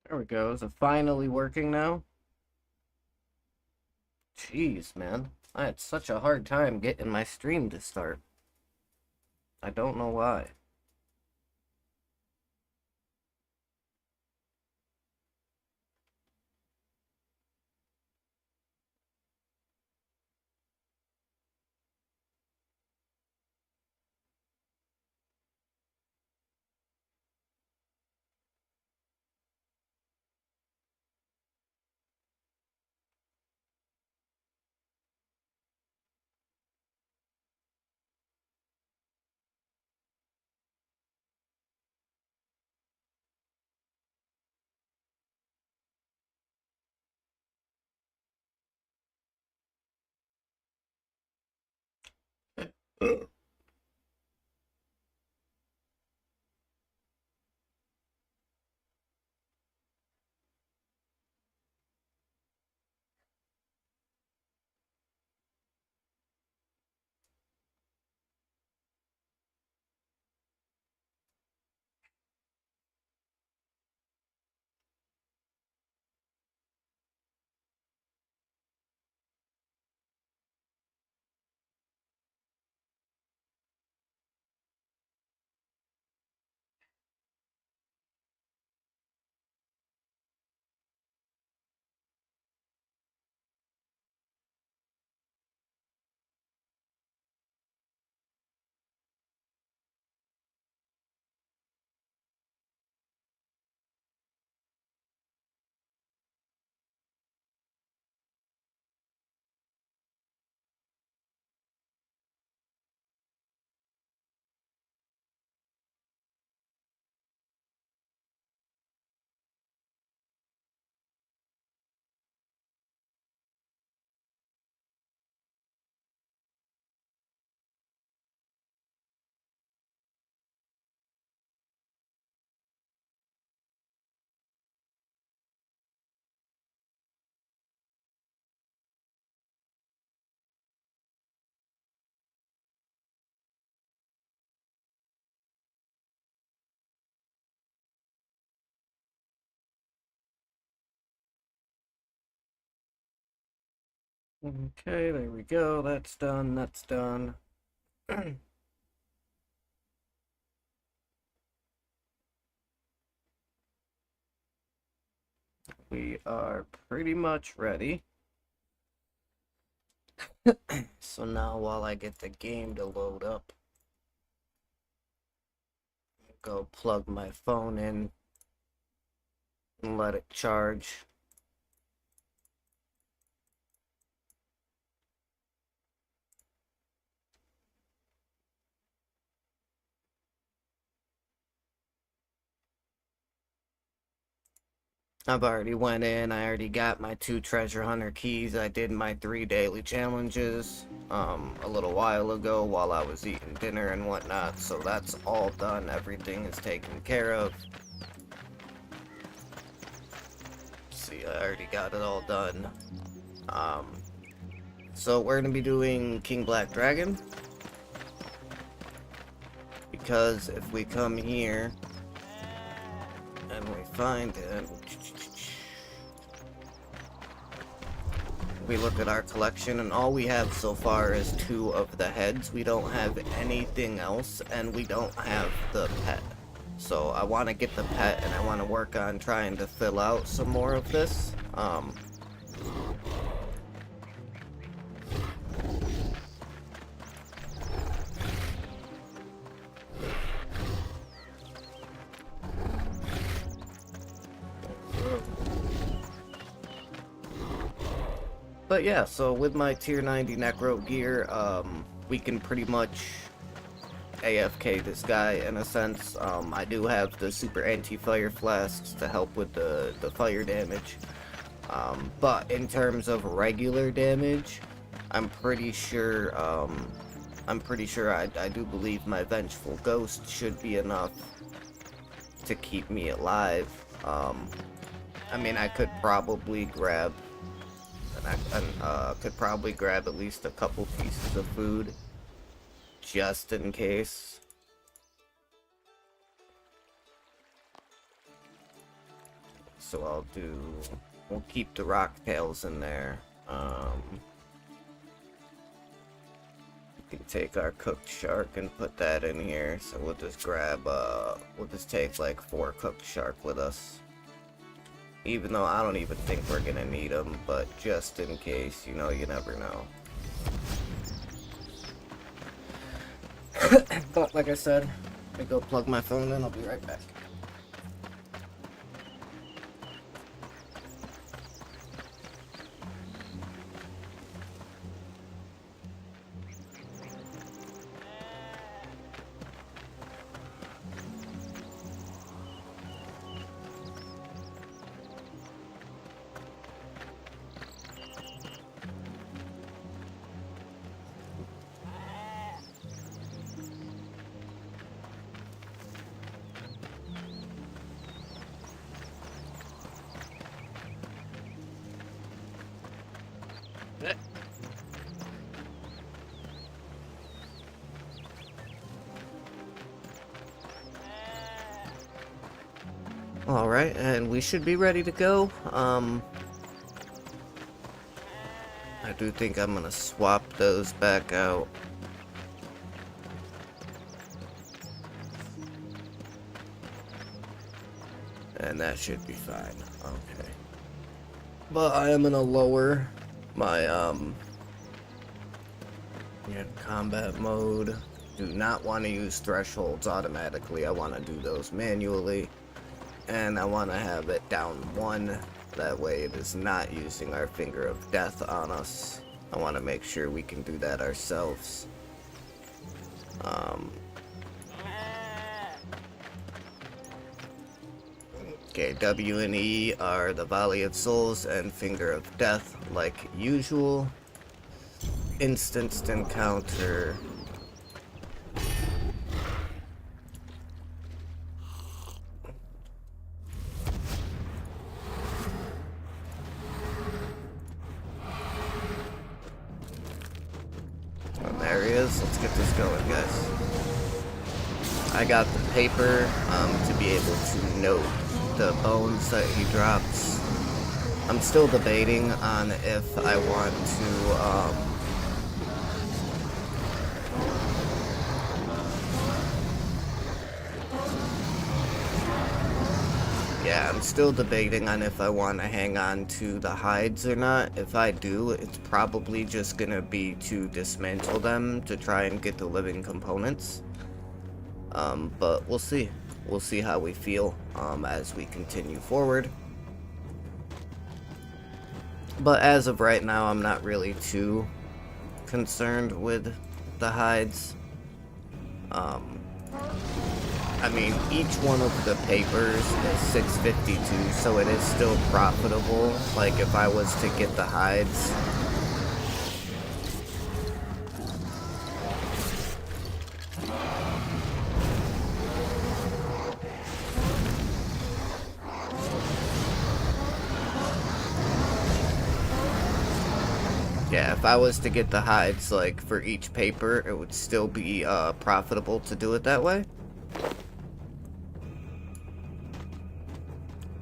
There we go. Is it finally working now? Jeez, man. I had such a hard time getting my stream to start. I don't know why. Okay, there we go. That's done. That's done. We are pretty much ready. So now while I get the game to load up, go plug my phone in and let it charge. I've already went in, I already got my 2 treasure hunter keys, I did my 3 daily challenges a little while ago while I was eating dinner and whatnot, so that's all done, everything is taken care of. See, I already got it all done. So we're gonna be doing King Black Dragon, because if we come here and we find him, we look at our collection and all we have so far is 2 of the heads. We don't have anything else and we don't have the pet. So I want to get the pet and I want to work on trying to fill out some more of this. But yeah, so with my tier 90 necro gear, we can pretty much AFK this guy in a sense. I do have the super anti-fire flasks to help with the fire damage. But in terms of regular damage, I'm pretty sure I do believe my Vengeful Ghost should be enough to keep me alive. I mean, I could probably grab could probably grab at least a couple pieces of food just in case. so we'll keep the rock tails in there. We can take our cooked shark and put that in here, so we'll just we'll just take like 4 cooked shark with us. Even though I don't even think we're gonna need them, but just in case, you know, you never know. But like I said, let me go plug my phone in, I'll be right back. Alright, and we should be ready to go. I do think I'm gonna swap those back out. And that should be fine. Okay. But I am gonna lower my combat mode. Do not want to use thresholds automatically. I want to do those manually. And I want to have it down 1. That way it is not using our finger of death on us. I want to make sure we can do that ourselves. Okay, W and E are the Volley of Souls and Finger of Death, like usual. Instanced encounter. Oh, there he is. Let's get this going, guys. I got the paper to be able to note the bones that he drops. I'm still debating on if I want to yeah, I'm still debating on if I want to hang on to the hides or not. If I do, it's probably just gonna be to dismantle them to try and get the living components. But we'll see. We'll see how we feel as we continue forward. But as of right now, I'm not really too concerned with the hides. I mean, each one of the papers is 652, so it is still profitable. Like, if I was to get the hides. Yeah, if I was to get the hides, like, for each paper, it would still be profitable to do it that way.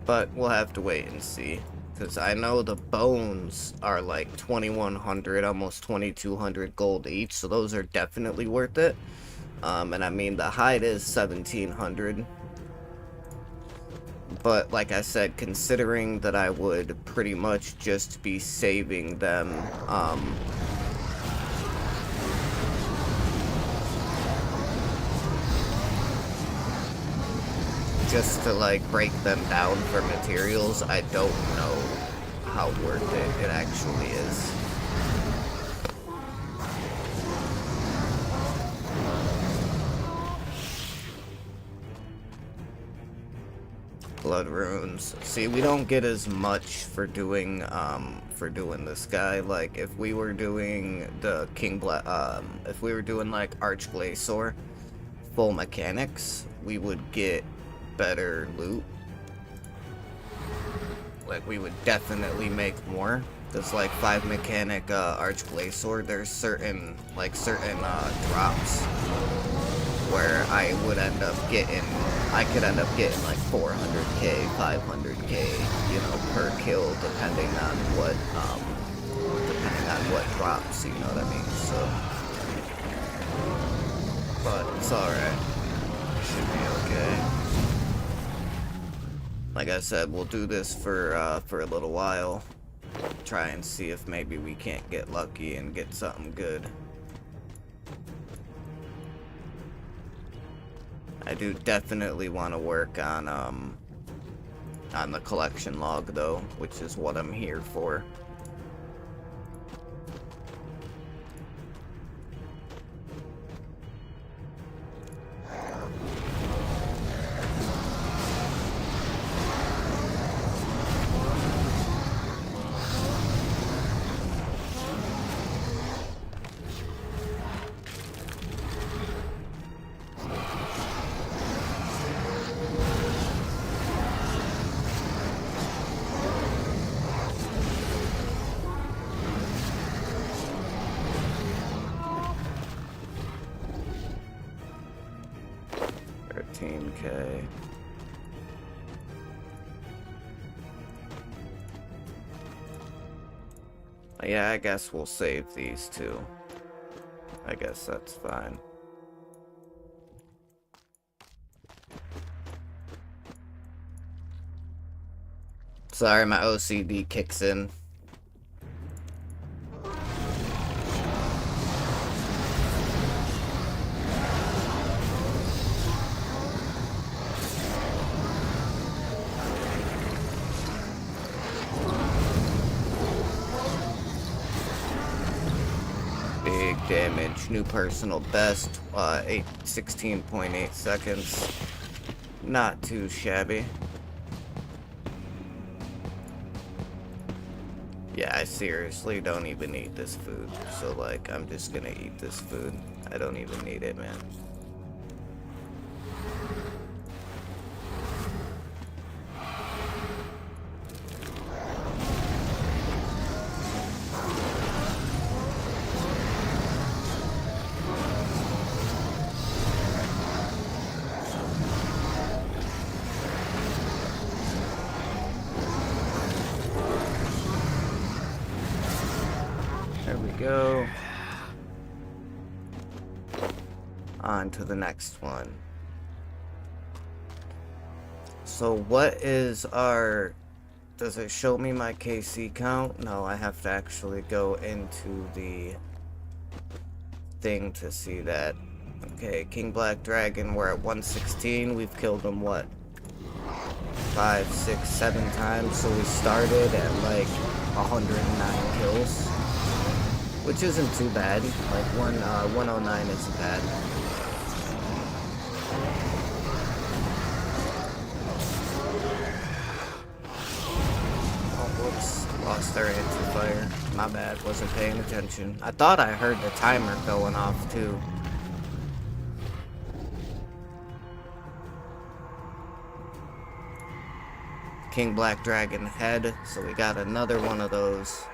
But we'll have to wait and see. Because I know the bones are like 2,100, almost 2,200 gold each, so those are definitely worth it. And I mean, the hide is 1,700. But like I said, considering that I would pretty much just be saving them, just to like break them down for materials, I don't know how worth it actually is. Blood runes. See, we don't get as much for doing this guy. Like, if we were doing the if we were doing like Archglacior full mechanics, we would get better loot. Like, we would definitely make more. There's like 5 mechanic Archglacior. There's certain drops where I would end up getting, I could end up getting like 400k, 500k, you know, per kill, depending on what drops, you know what I mean, so, but it's alright, should be okay. Like I said, we'll do this for a little while, try and see if maybe we can't get lucky and get something good. I do definitely want to work on the collection log though, which is what I'm here for. Okay. Yeah, I guess we'll save these two. I guess that's fine. Sorry, my OCD kicks in. Damage, new personal best, 16.8 seconds. Not too shabby. Yeah, I seriously don't even eat this food. So, like, I'm just gonna eat this food. I don't even need it, man. There we go. On to the next one. So what is our... Does it show me my KC count? No, I have to actually go into the thing to see that. Okay, King Black Dragon, we're at 116. We've killed him, what? 5, 6, 7 times. So we started at like 109 kills. Which isn't too bad. Like 109 isn't bad. Oh, whoops. Lost our anti-fire. My bad. Wasn't paying attention. I thought I heard the timer going off too. King Black Dragon head. So we got another one of those.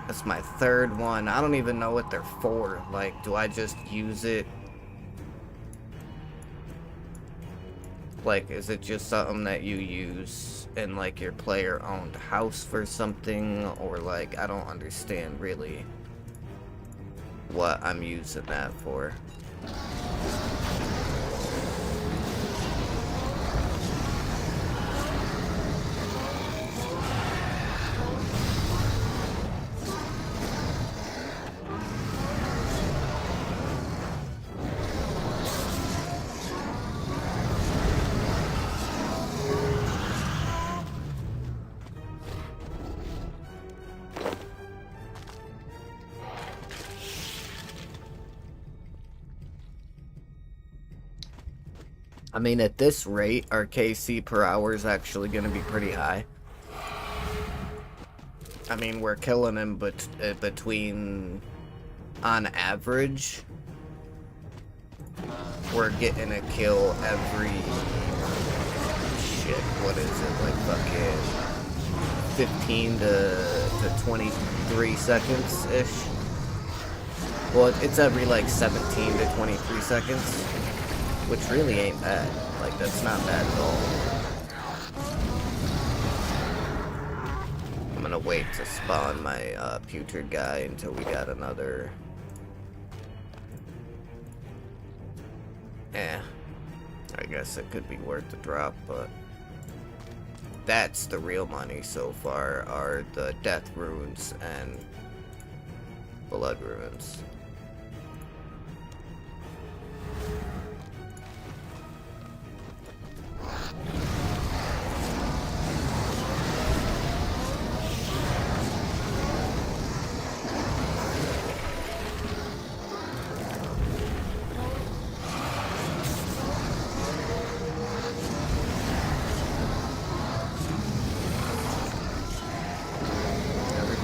That's my third one. I don't even know what they're for. Like, do I just use it? Like, is it just something that you use in, like, your player-owned house for something? Or, like, I don't understand, really, what I'm using that for. I mean, at this rate, our KC per hour is actually going to be pretty high. I mean, we're killing him between, on average, we're getting a kill every, shit, what is it, like fucking 15 to 23 seconds-ish. Well, it's every like 17 to 23 seconds, which really ain't bad. Like, that's not bad at all. I'm gonna wait to spawn my putrid guy until we got another. I guess it could be worth the drop, but that's the real money so far, are the death runes and blood runes.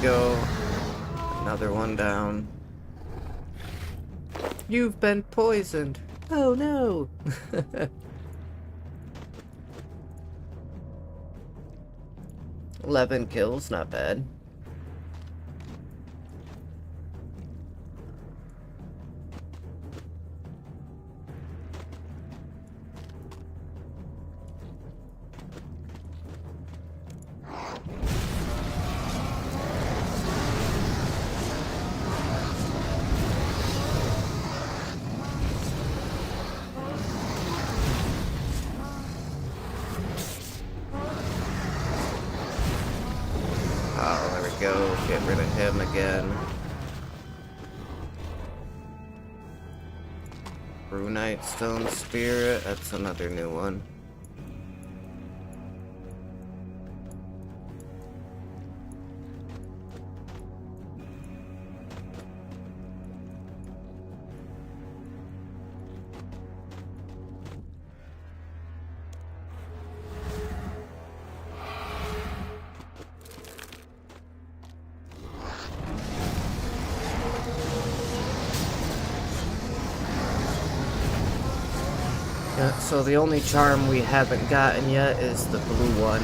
Go. Another one down. You've been poisoned. Oh no. 11 kills, not bad. Oh, there we go. Get rid of him again. Brunite Stone Spirit, that's another new one. So the only charm we haven't gotten yet is the blue one.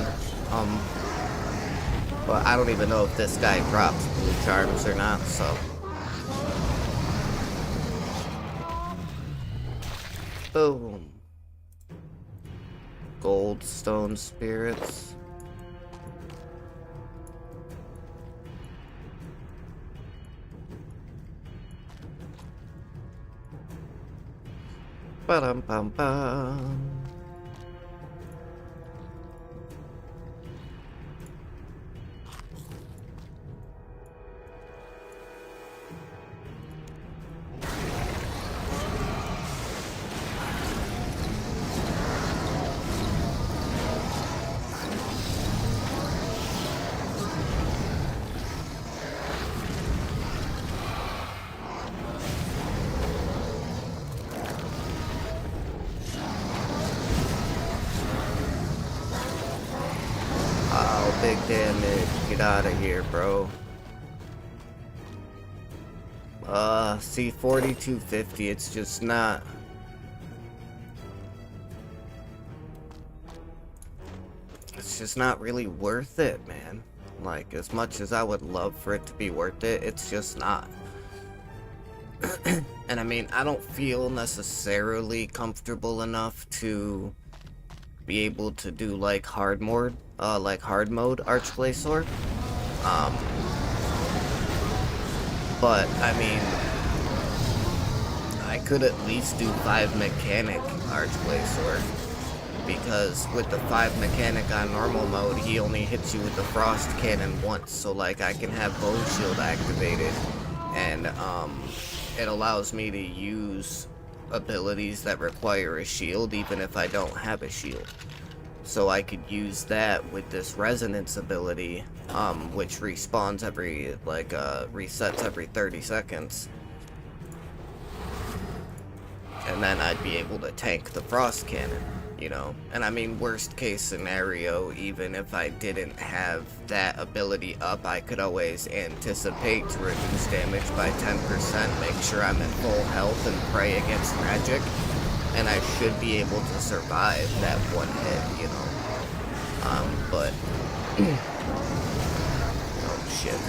But I don't even know if this guy drops blue charms or not, so. Boom. Gold Stone Spirits. Ba-dum-bum-bum. Big damage. Get out of here, bro. See, 4250, it's just not. It's just not really worth it, man. Like, as much as I would love for it to be worth it, it's just not. And I mean, I don't feel necessarily comfortable enough to be able to do like hard mode Archblade Sword. But I mean, I could at least do 5 mechanic Archblade Sword, because with the 5 mechanic on normal mode, he only hits you with the frost cannon once. So like, I can have bow shield activated, and it allows me to use abilities that require a shield even if I don't have a shield. So I could use that with this resonance ability, which respawns every, like, resets every 30 seconds. And then I'd be able to tank the frost cannon, you know? And I mean, worst case scenario, even if I didn't have that ability up, I could always anticipate to reduce damage by 10%, make sure I'm at full health, and pray against magic. And I should be able to survive that one hit, you know. But oh shit.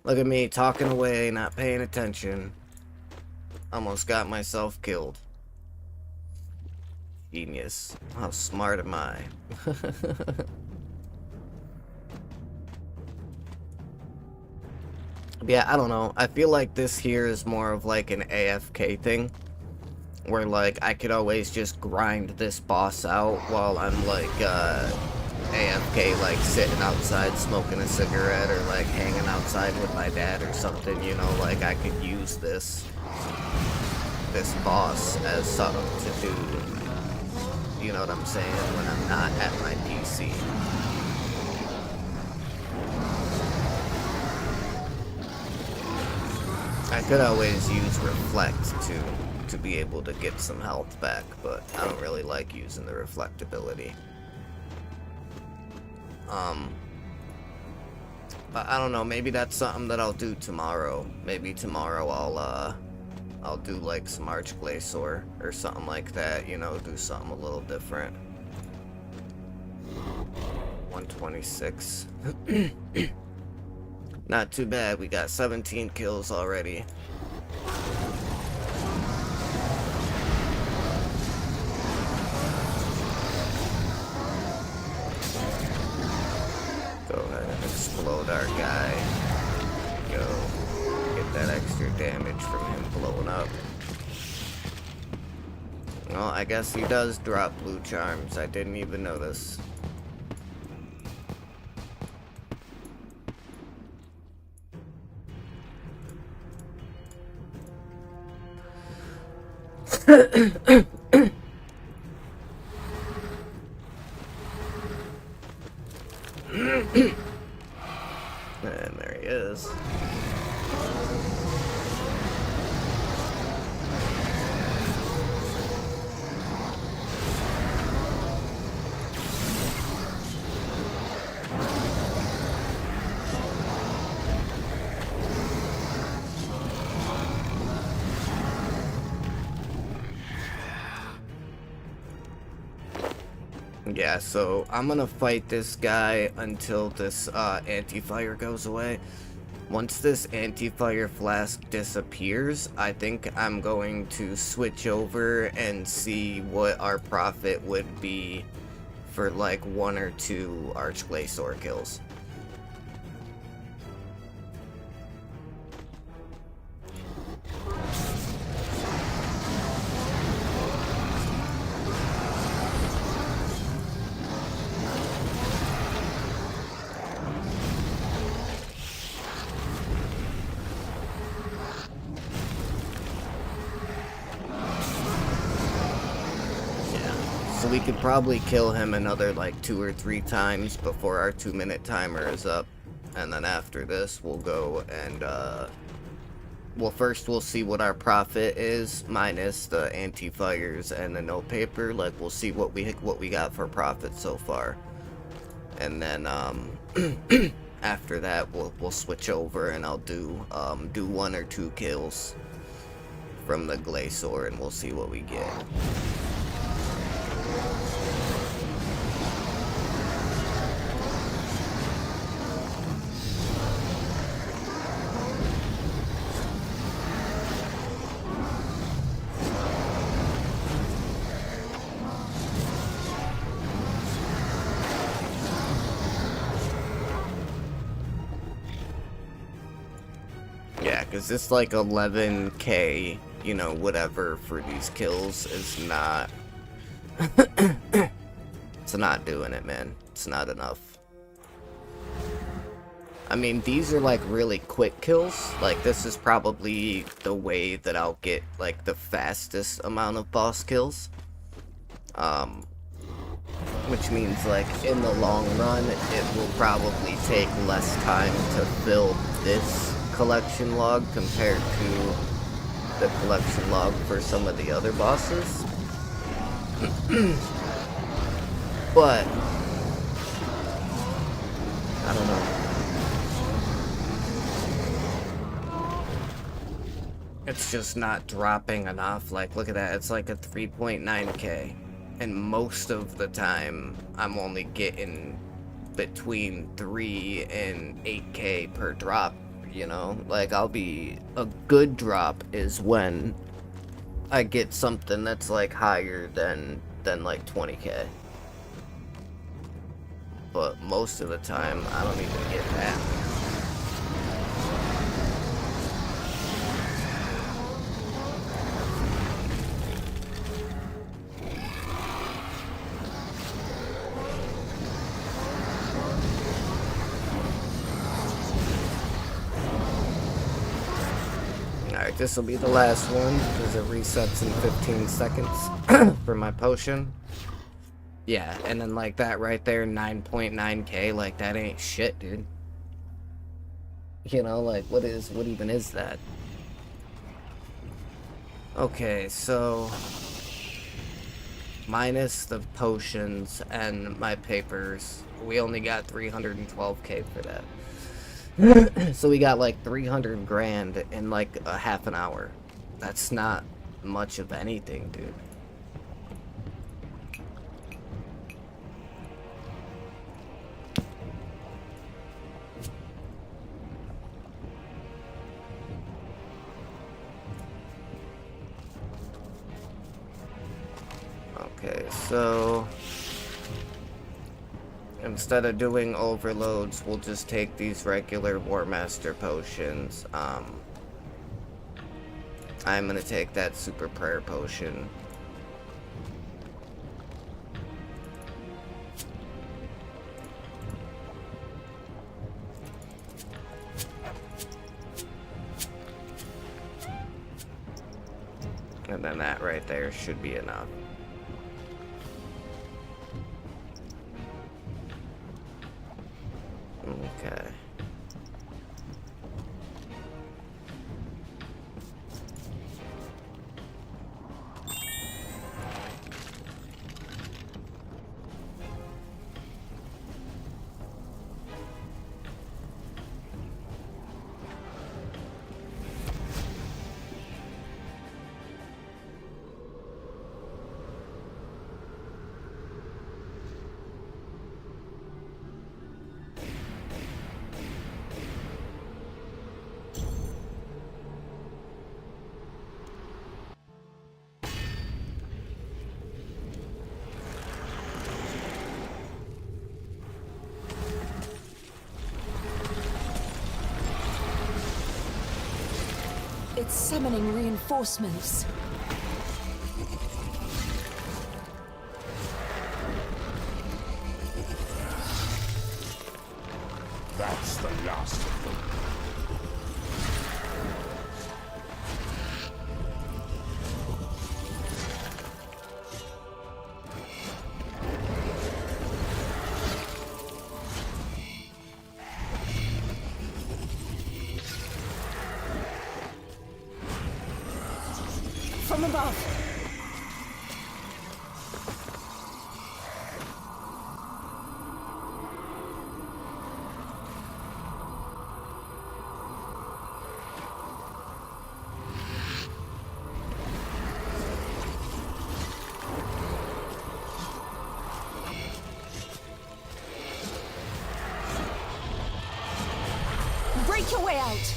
Look at me talking away, not paying attention. Almost got myself killed. Genius. How smart am I? Yeah, I don't know. I feel like this here is more of like an AFK thing. Where like I could always just grind this boss out while I'm like AFK, like sitting outside smoking a cigarette or like hanging outside with my dad or something, you know, like I could use this boss as something to do, you know what I'm saying, when I'm not at my PC. I could always use Reflect to be able to get some health back, but I don't really like using the reflect ability. But I don't know, maybe that's something that I'll do tomorrow. Maybe tomorrow I'll do like some Archglacior or something like that, you know, do something a little different. 126. Not too bad, we got 17 kills already. Go ahead and explode our guy. Go. Get that extra damage from him blowing up. Well, I guess he does drop blue charms. I didn't even notice. And there he is. Yeah, so I'm gonna fight this guy until this anti-fire goes away. Once this anti-fire flask disappears, I think I'm going to switch over and see what our profit would be for like 1 or 2 Archglacior kills. So we could probably kill him another like 2 or 3 times before our 2-minute timer is up. And then after this, we'll go and, well, first we'll see what our profit is, minus the anti-fires and the no paper. Like, we'll see what we got for profit so far. And then, after that, we'll switch over and I'll do 1 or 2 kills from the Glacior and we'll see what we get. Yeah, because this like 11k, you know, whatever for these kills is not... It's not doing it, man. It's not enough. I mean, these are like really quick kills. Like, this is probably the way that I'll get like the fastest amount of boss kills. Which means like in the long run, it will probably take less time to fill this collection log compared to the collection log for some of the other bosses. But I don't know. It's just not dropping enough. Like, look at that. It's like a 3.9k. And most of the time, I'm only getting between 3 and 8k per drop, you know? Like, a good drop is when I get something that's, like, higher than like, 20k. But most of the time, I don't even get that. Alright, this will be the last one, because it resets in 15 seconds for my potion. Yeah, and then like that right there, 9.9k, like that ain't shit, dude. You know, like what even is that? Okay, so minus the potions and my papers, we only got 312k for that. So we got like 300 grand in like a half an hour. That's not much of anything, dude. Okay, so instead of doing overloads, we'll just take these regular War Master potions. I'm gonna take that Super Prayer potion. And then that right there should be enough. Okay. It's summoning reinforcements. That's the last of them. From above. Break your way out.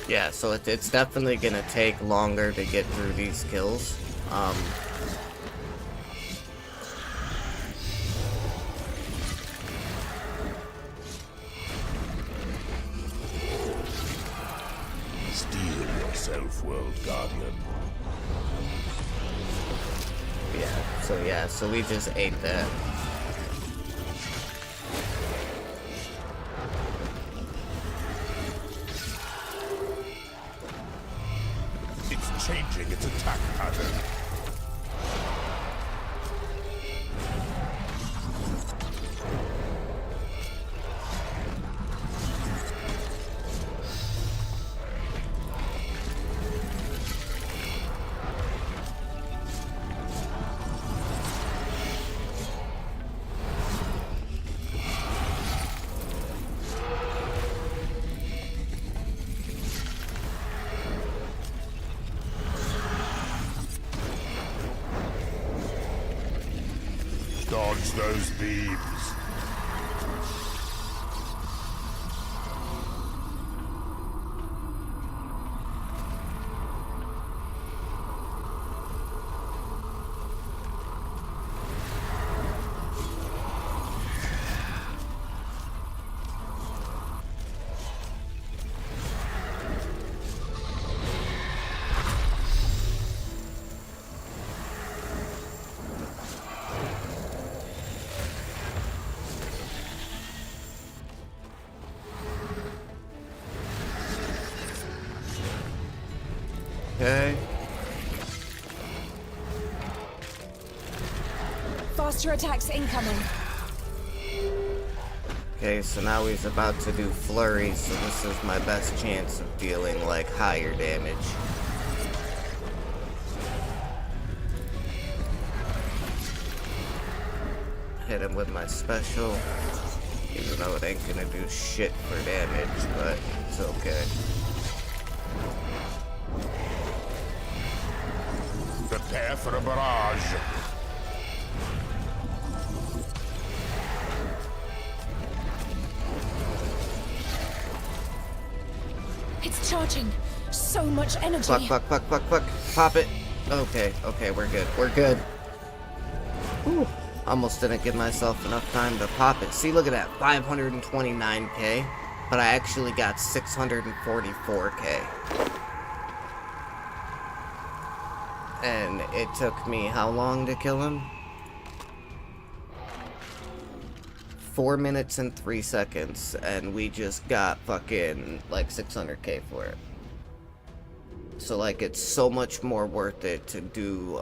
Yeah, so it's definitely gonna take longer to get through these kills. Steel yourself, World Guardian. So we just ate that. It's changing its attack pattern. Dodge those beams. Okay. Faster attacks incoming. Okay, so now he's about to do flurry, so this is my best chance of dealing like higher damage. Hit him with my special, even though it ain't gonna do shit for damage, but it's okay. Prepare for a barrage. It's charging. So much energy. Fuck, fuck, fuck, fuck, fuck. Pop it. Okay, okay, we're good. We're good. Whew. Almost didn't give myself enough time to pop it. See, look at that. 529k. But I actually got 644k. And it took me how long to kill him? 4 minutes and 3 seconds, and we just got fucking like 600k for it. So like it's so much more worth it to do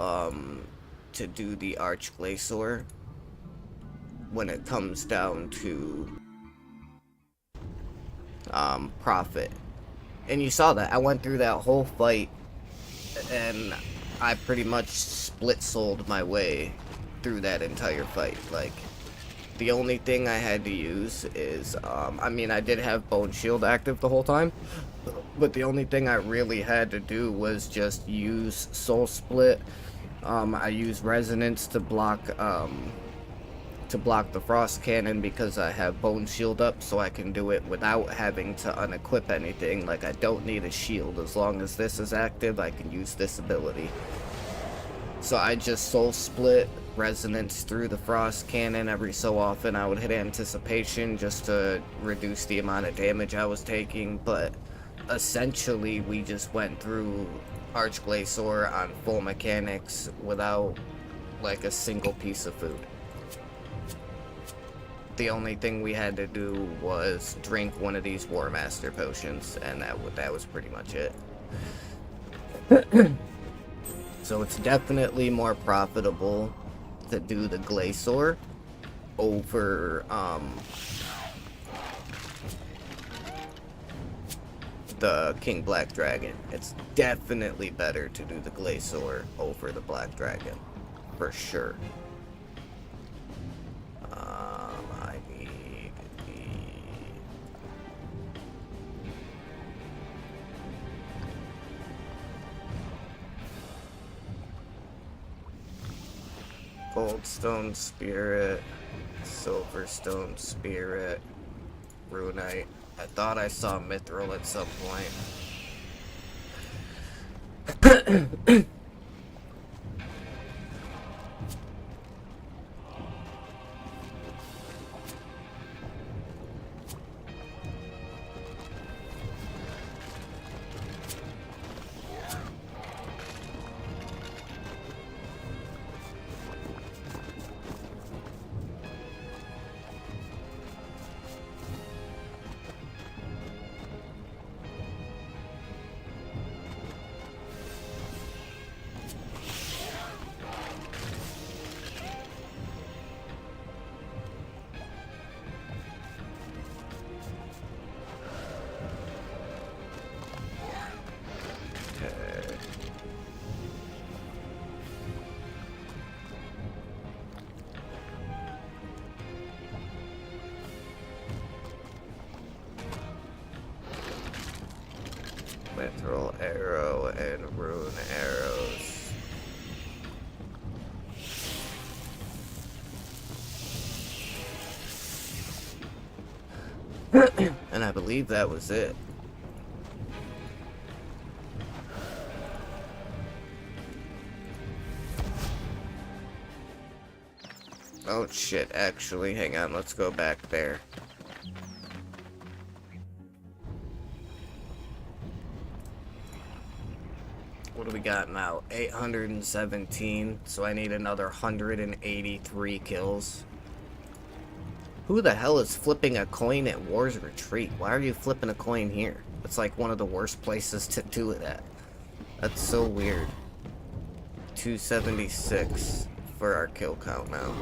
the Arch Glacier when it comes down to profit. And you saw that. I went through that whole fight and I pretty much split sold my way through that entire fight. Like, the only thing I had to use is, I mean, I did have Bone Shield active the whole time, but the only thing I really had to do was just use Soul Split. I used Resonance to block the Frost Cannon because I have Bone Shield up, so I can do it without having to unequip anything. Like, I don't need a shield. As long as this is active, I can use this ability. So I just Soul Split, Resonance through the Frost Cannon. Every so often I would hit Anticipation just to reduce the amount of damage I was taking, but essentially we just went through Arch Glacier on full mechanics without like a single piece of food. The only thing we had to do was drink one of these War Master potions, and that was pretty much it. So it's definitely more profitable to do the Glacier over the King Black Dragon. It's definitely better to do the Glacier over the Black Dragon, for sure. I need the Goldstone Spirit, Silverstone Spirit, Runite. I thought I saw Mithril at some point. Mithril Arrow and Rune Arrows. And I believe that was it. Oh shit, actually, hang on, let's go back there. What do we got now? 817, so I need another 183 kills. Who the hell is flipping a coin at War's Retreat? Why are you flipping a coin here? It's like one of the worst places to do it at. That's so weird. 276 for our kill count now.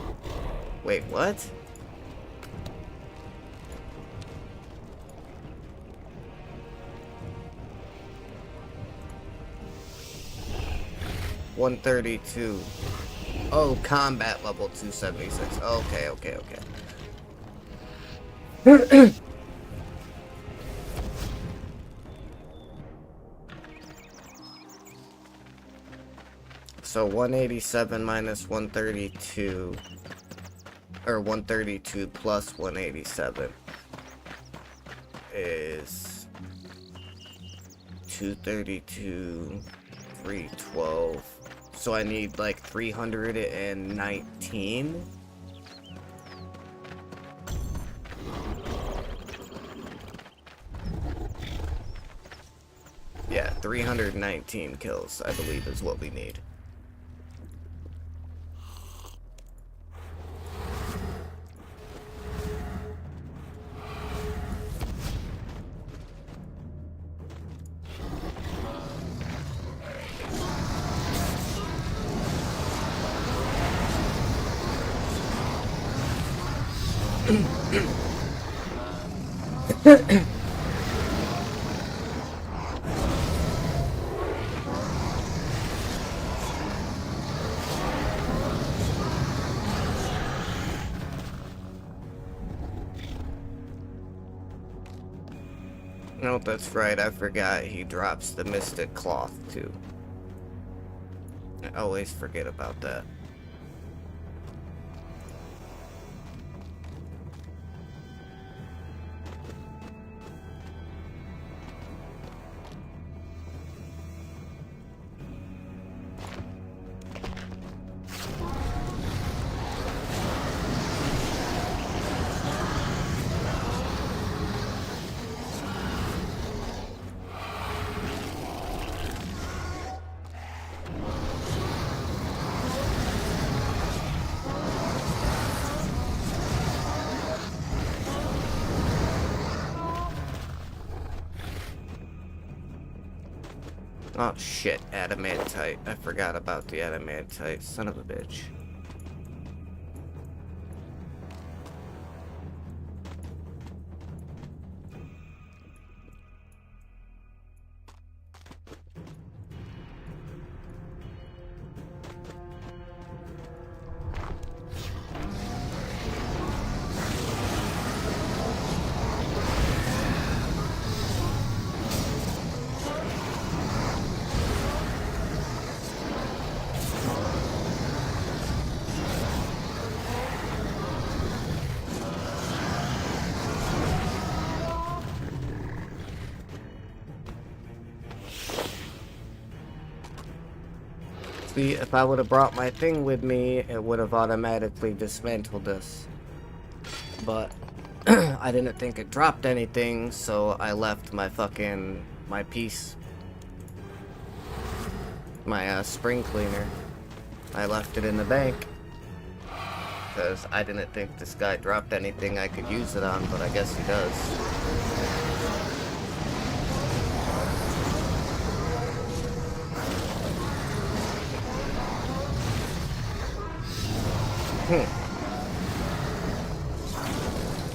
Wait, what? $132. Oh, combat level 276. Okay, okay, okay. So 187 minus 132, or 132 plus 187 is 232, 312. So I need like 319. Yeah, 319 kills, I believe, is what we need. No, that's right, I forgot he drops the Mystic Cloth too. I always forget about that. Oh shit, adamantite. I forgot about the adamantite. Son of a bitch. See, if I would have brought my thing with me, it would have automatically dismantled this. But I didn't think it dropped anything, so I left my piece. My spring cleaner. I left it in the bank. Because I didn't think this guy dropped anything I could use it on, but I guess he does.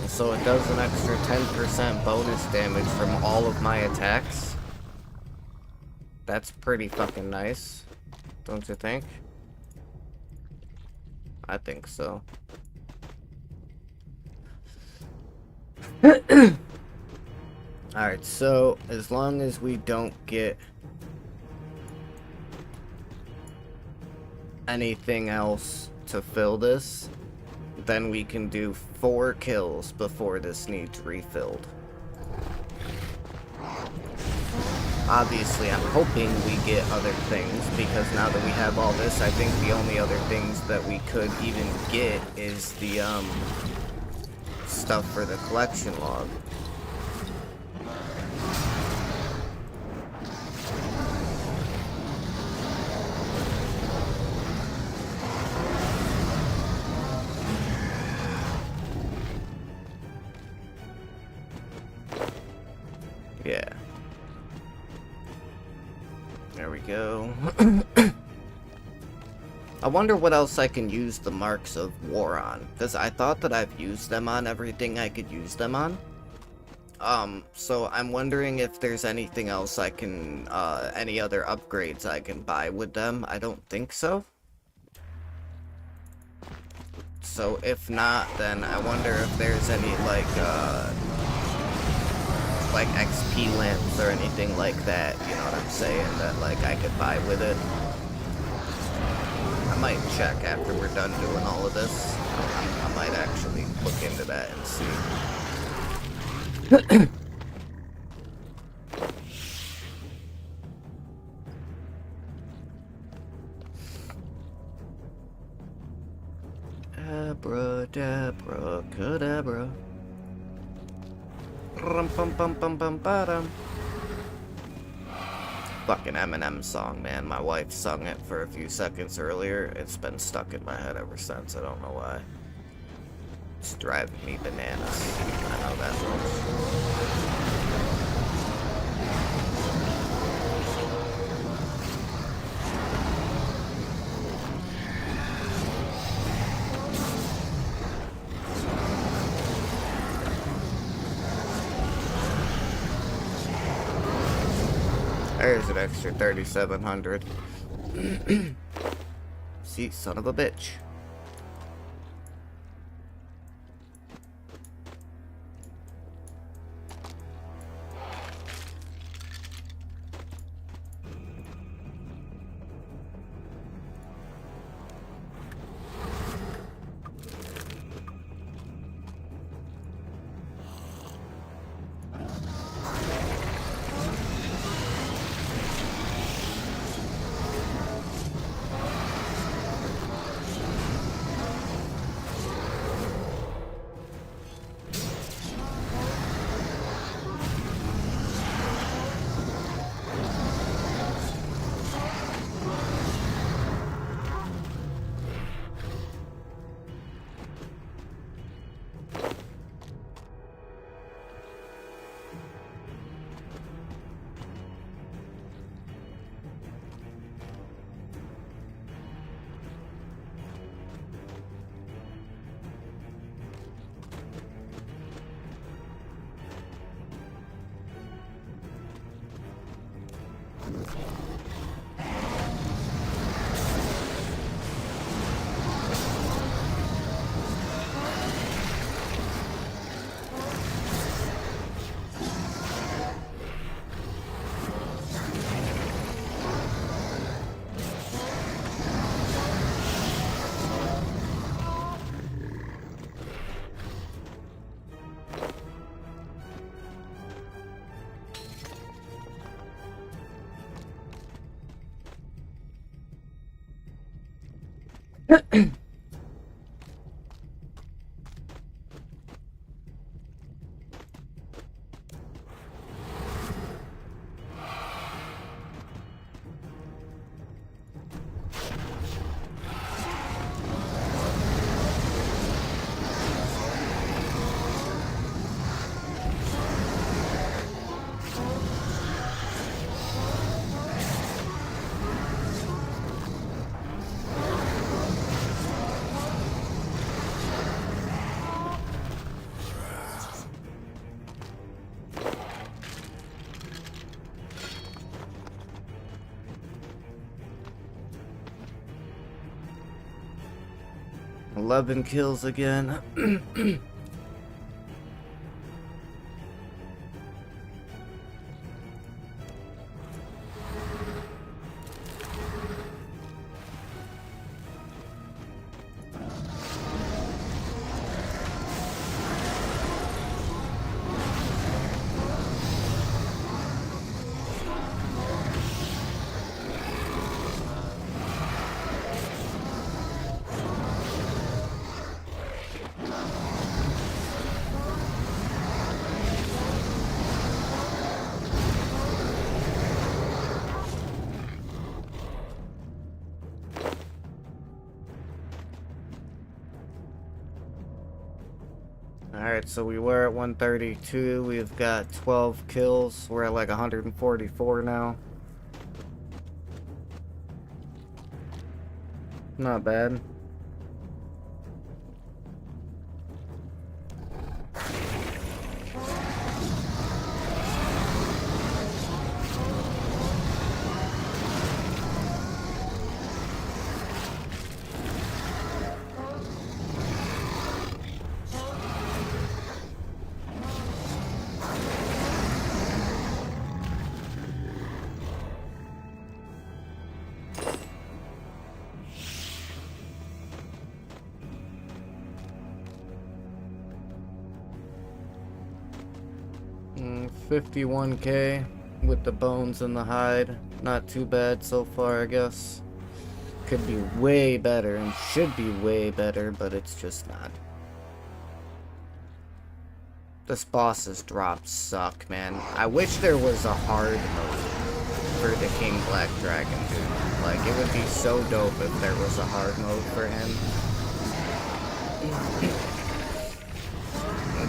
So it does an extra 10% bonus damage from all of my attacks. That's pretty fucking nice, don't you think? I think so. Alright, so as long as we don't get anything else to fill this, then we can do 4 kills before this needs refilled. Obviously, I'm hoping we get other things, because now that we have all this, I think the only other things that we could even get is the, stuff for the collection log. Yeah. There we go. I wonder what else I can use the marks of war on, because I thought that I've used them on everything I could use them on. So I'm wondering if there's anything else I can, any other upgrades I can buy with them. I don't think so. So if not, then I wonder if there's any, like XP lamps or anything like that, you know what I'm saying, that, like, I could buy with it. I might check after we're done doing all of this. I might actually look into that and see. Abracadabra. Rum pum pum pum pum ba-dum. Fucking Eminem song, man. My wife sung it for a few seconds earlier. It's been stuck in my head ever since. I don't know why. It's driving me bananas. I know that much. There's an extra 3,700. See, son of a bitch. "11 kills again." Alright, so we were at 132. We've got 12 kills. We're at like 144 now. Not bad. Mm, 51k with the bones and the hide. Not too bad so far, I guess. Could be way better and should be way better, but it's just not. This boss's drops suck, man. I wish there was a hard mode for the King Black Dragon, dude. Like, it would be so dope if there was a hard mode for him.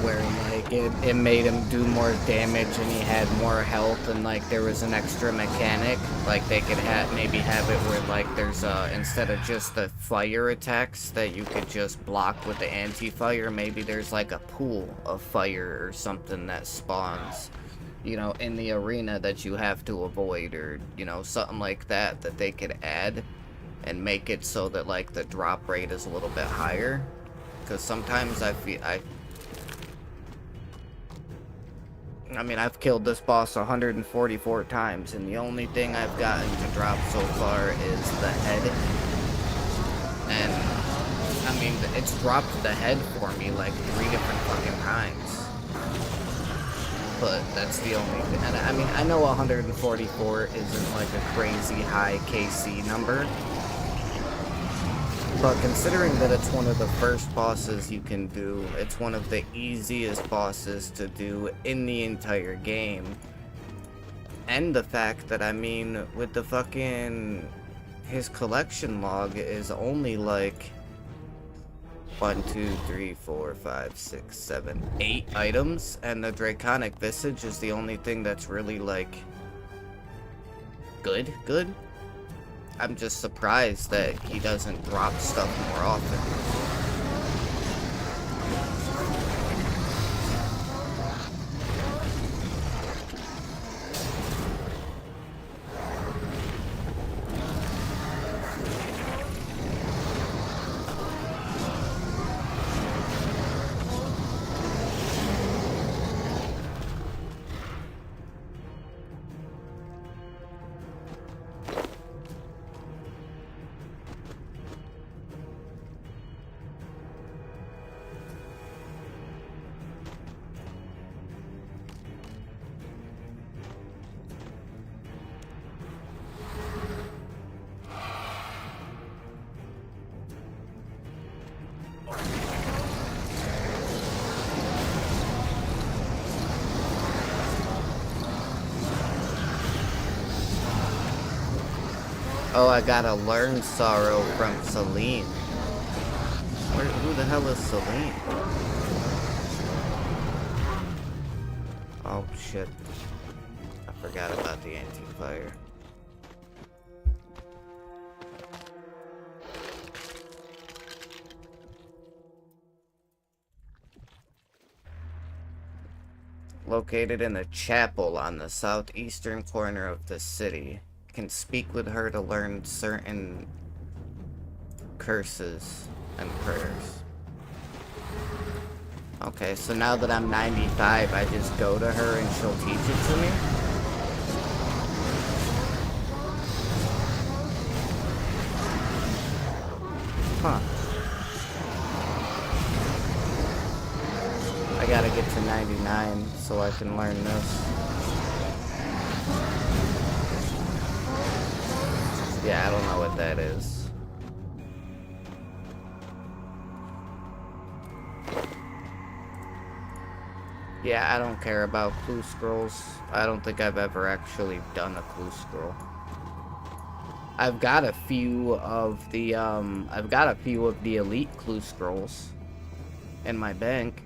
Where, like, it made him do more damage and he had more health and, like, there was an extra mechanic. Like, they could maybe have it where, like, there's, instead of just the fire attacks that you could just block with the anti-fire, maybe there's, like, a pool of fire or something that spawns, you know, in the arena that you have to avoid, or, you know, something like that that they could add and make it so that, like, the drop rate is a little bit higher. Because sometimes I mean, I've killed this boss 144 times, and the only thing I've gotten to drop so far is the head. And, I mean, it's dropped the head for me, like, 3 different fucking times. But that's the only thing. And, I mean, I know 144 isn't, like, a crazy high KC number. But considering that it's one of the first bosses you can do, it's one of the easiest bosses to do in the entire game. And the fact that, I mean, with the fucking... his collection log is only like... 1, 2, 3, 4, 5, 6, 7, 8 items. And the Draconic Visage is the only thing that's really, like... good? I'm just surprised that he doesn't drop stuff more often. Oh, I gotta learn Sorrow from Celine. Who the hell is Celine? Oh, shit. I forgot about the anti-fire. Located in a chapel on the southeastern corner of the city. Can speak with her to learn certain curses and prayers. Okay, so now that I'm 95, I just go to her and she'll teach it to me? Huh. I gotta get to 99 so I can learn this. Yeah, I don't know what that is. Yeah, I don't care about clue scrolls. I don't think I've ever actually done a clue scroll. I've got a few of the elite clue scrolls in my bank.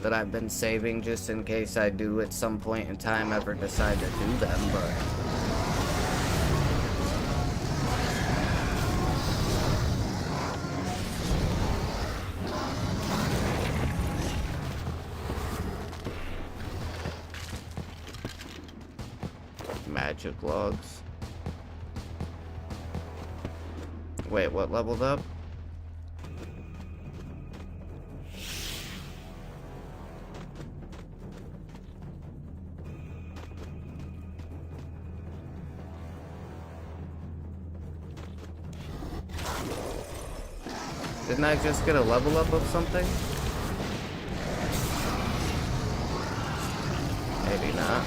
that I've been saving just in case I do at some point in time ever decide to do them, but magic logs. Wait, what leveled up? Didn't I just get a level up of something? Maybe not.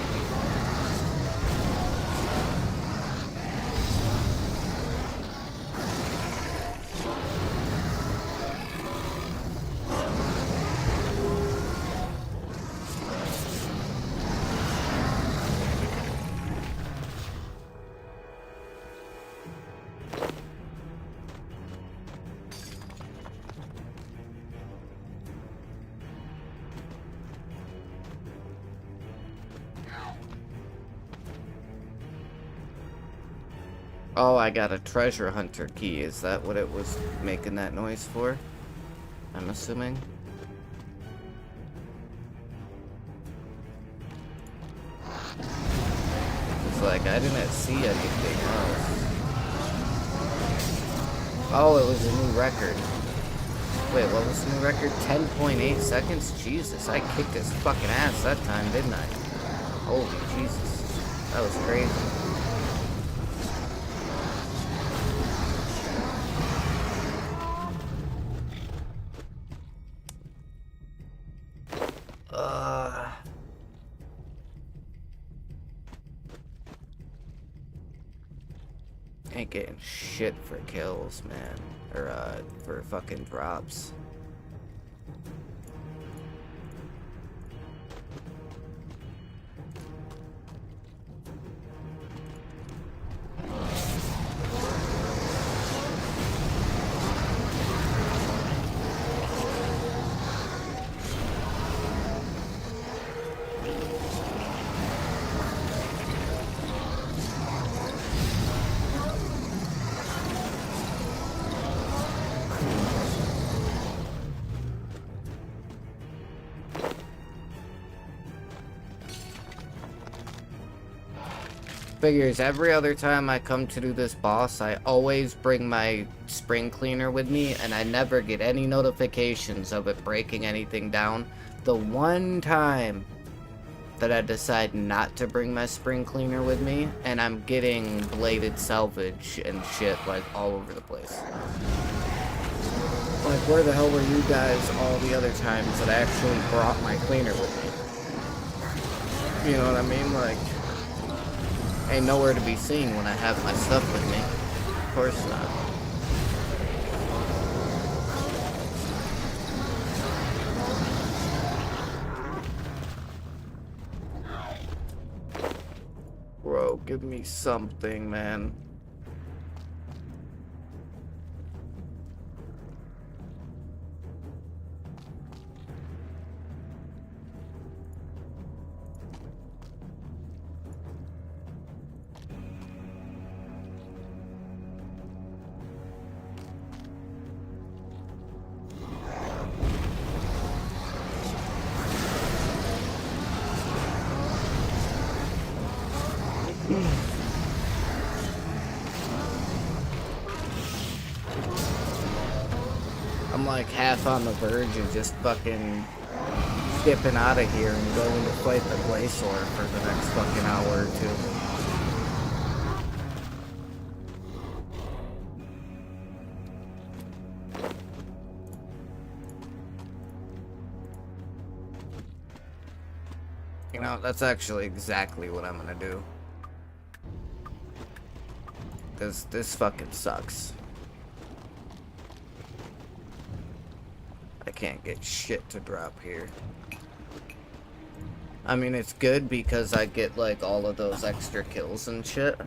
Oh, I got a treasure hunter key. Is that what it was making that noise for? I'm assuming. It's like I didn't see anything else. Oh, it was a new record. Wait, what was the new record? 10.8 seconds? Jesus, I kicked his fucking ass that time, didn't I? Holy Jesus. That was crazy. Ain't getting shit for kills, man. Or, for fucking drops. Figures every other time I come to do this boss, I always bring my spring cleaner with me, and I never get any notifications of it breaking anything down. The one time that I decide not to bring my spring cleaner with me, and I'm getting bladed salvage and shit like all over the place. Like, where the hell were you guys all the other times that I actually brought my cleaner with me? You know what I mean? Like, ain't nowhere to be seen when I have my stuff with me. Of course not. Bro, give me something, man. I'm like half on the verge of just fucking skipping out of here and going to fight the Glacior for the next fucking hour or two. You know, that's actually exactly what I'm gonna do. Cause this fucking sucks. I can't get shit to drop here. I mean, it's good because I get like all of those extra kills and shit,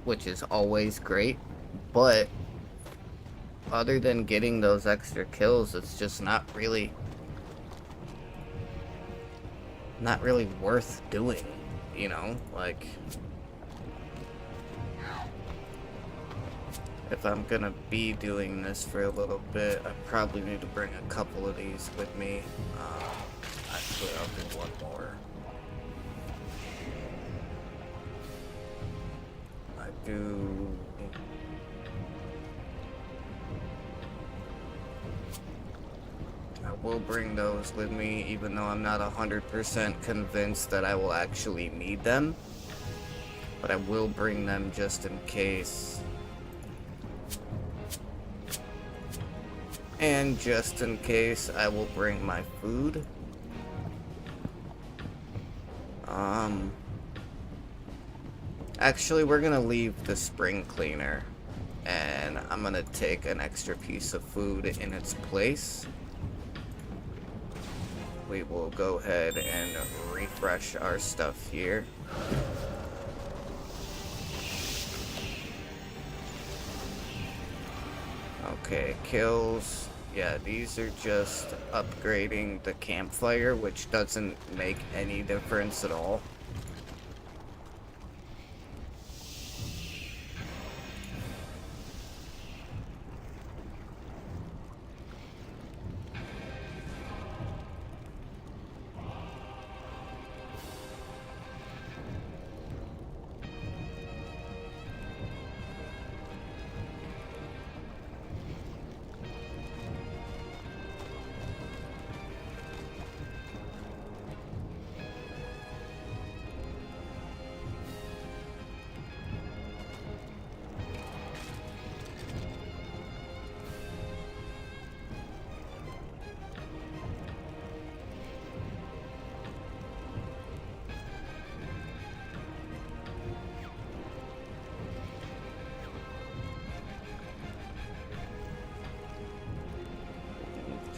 which is always great, but other than getting those extra kills, it's just not really not really worth doing, you know? Like, if I'm gonna be doing this for a little bit, I probably need to bring a couple of these with me. Actually, I'll do one more. I will bring those with me, even though I'm not 100% convinced that I will actually need them. But I will bring them just in case. And just in case, I will bring my food. Actually, we're gonna leave the spring cleaner, and I'm gonna take an extra piece of food in its place. We will go ahead and refresh our stuff here. Okay, kills. Yeah, these are just upgrading the campfire, which doesn't make any difference at all.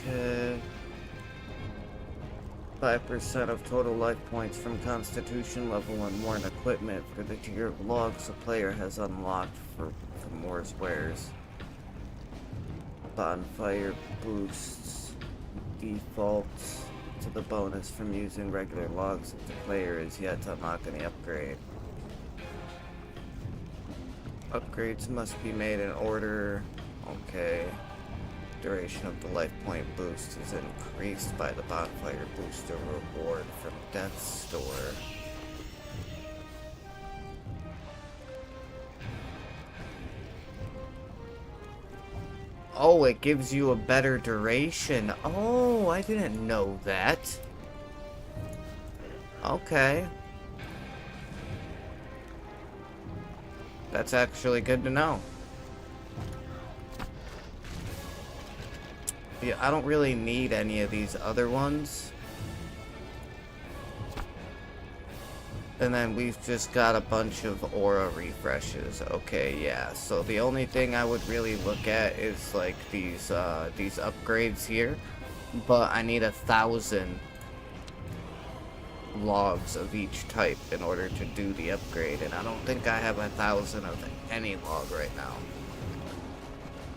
Okay. 5% of total life points from Constitution level and worn equipment for the tier of logs a player has unlocked from Moore's wares. Bonfire boosts defaults to the bonus from using regular logs if the player is yet to unlock any upgrade. Upgrades must be made in order. Okay. Duration of the life point boost is increased by the bonfire booster reward from Death's Store. Oh, it gives you a better duration. Oh, I didn't know that. Okay. That's actually good to know. Yeah, I don't really need any of these other ones. And then we've just got a bunch of aura refreshes. Okay, yeah. So the only thing I would really look at is like these upgrades here. But I need 1,000 logs of each type in order to do the upgrade. And I don't think I have 1,000 of any log right now.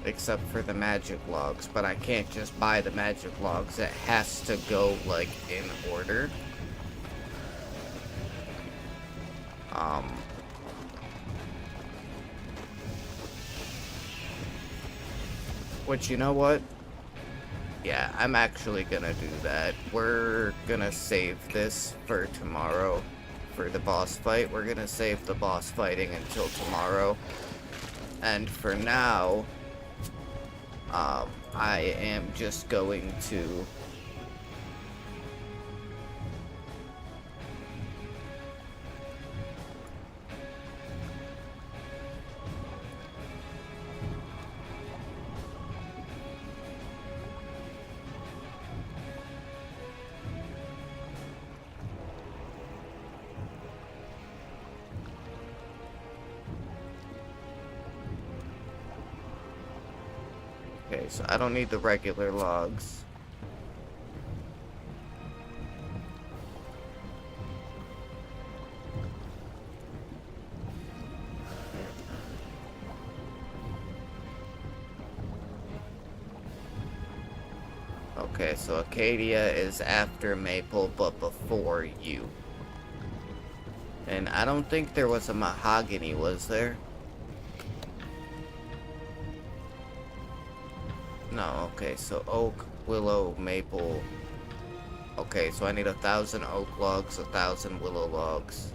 Except for the magic logs, but I can't just buy the magic logs. It has to go, like, in order. Which, you know what? Yeah, I'm actually gonna do that. We're gonna save this for tomorrow for the boss fight. We're gonna save the boss fighting until tomorrow. And for now, I am just going to Okay, so I don't need the regular logs. Okay, so Acacia is after Maple, but before you. And I don't think there was a mahogany, was there? No, okay, so oak, willow, maple. Okay, so I need 1,000 oak logs, 1,000 willow logs.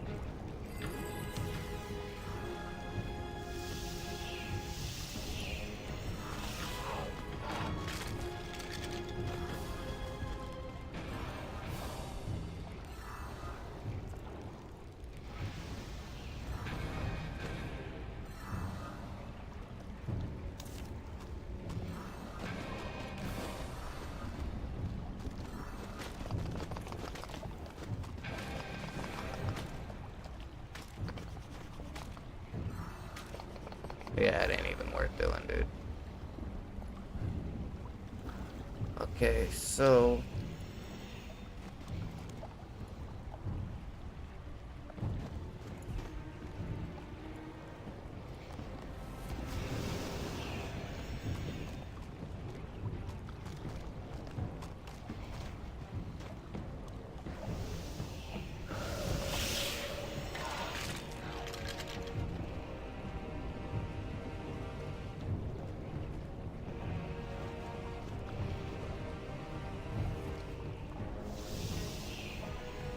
Yeah, it ain't even worth doing, dude. Okay, so...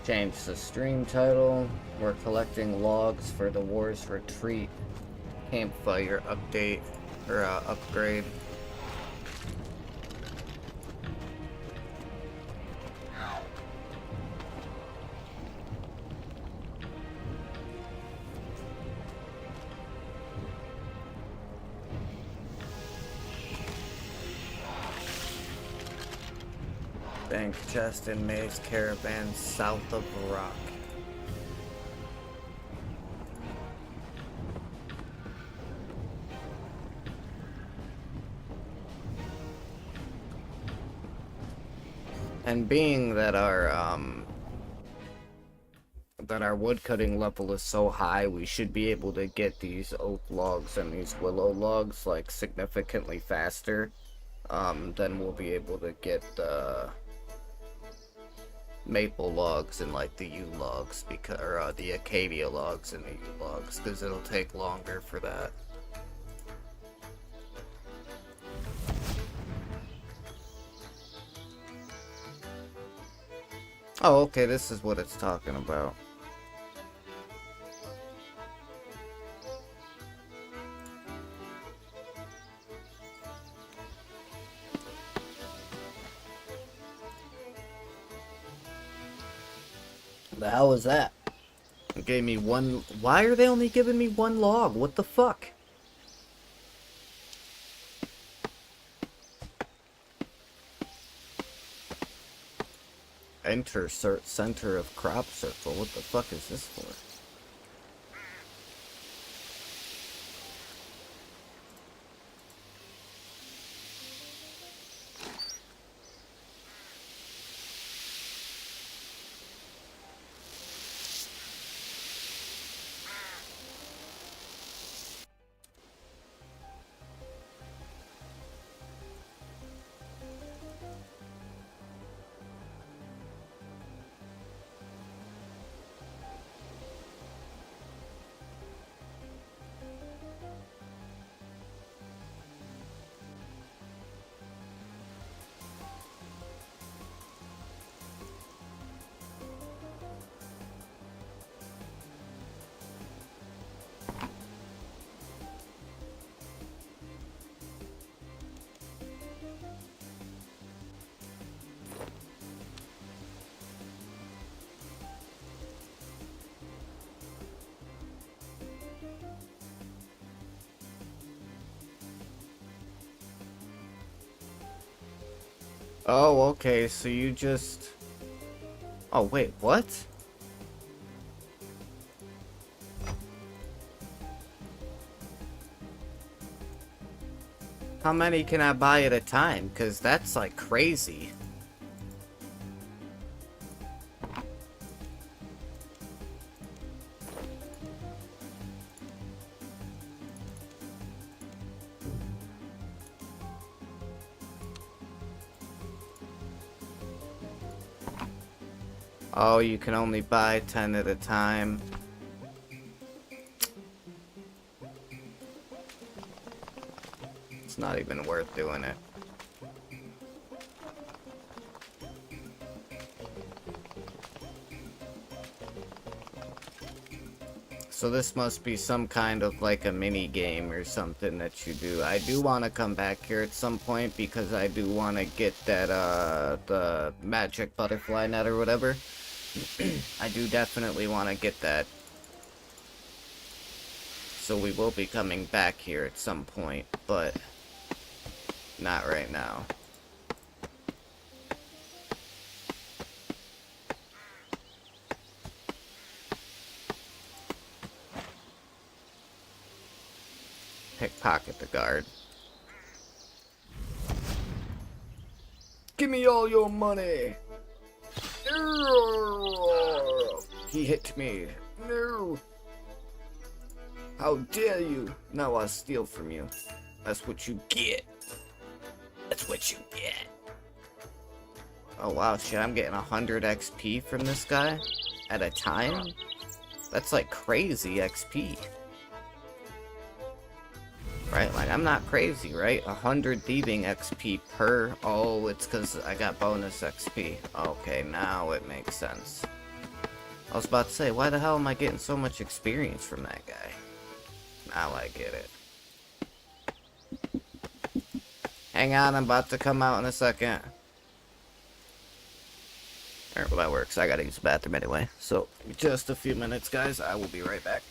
Change the stream title. We're collecting logs for the War's Retreat Campfire update, or upgrade. Bank chest and maze caravan south of Rock. And being that our woodcutting level is so high, we should be able to get these oak logs and these willow logs like significantly faster. Then we'll be able to get the maple logs and like the yew logs, because or the acacia logs and the yew logs, because it'll take longer for that. Oh, okay, this is what it's talking about. The hell is that? It gave me one. Why are they only giving me one log? What the fuck? Enter center of crop circle. What the fuck is this for? Oh, okay, so you just... Oh, wait, what? How many can I buy at a time? Because that's, like, crazy. Oh, you can only buy 10 at a time. It's not even worth doing it. So this must be some kind of like a mini game or something that you do. I do want to come back here at some point because I do want to get that the magic butterfly net or whatever. I do definitely want to get that. So we will be coming back here at some point, but not right now. Pickpocket the guard. Give me all your money! He hit me. No! How dare you! Now I'll steal from you. That's what you get. That's what you get. Oh wow, shit, I'm getting 100 XP from this guy at a time? That's like crazy XP. Right, like I'm not crazy, right? 100 thieving XP per... Oh, it's because I got bonus XP. Okay, now it makes sense. I was about to say, why the hell am I getting so much experience from that guy? Now I get it. Hang on, I'm about to come out in a second. Alright, well that works. I gotta use the bathroom anyway. So, just a few minutes, guys. I will be right back.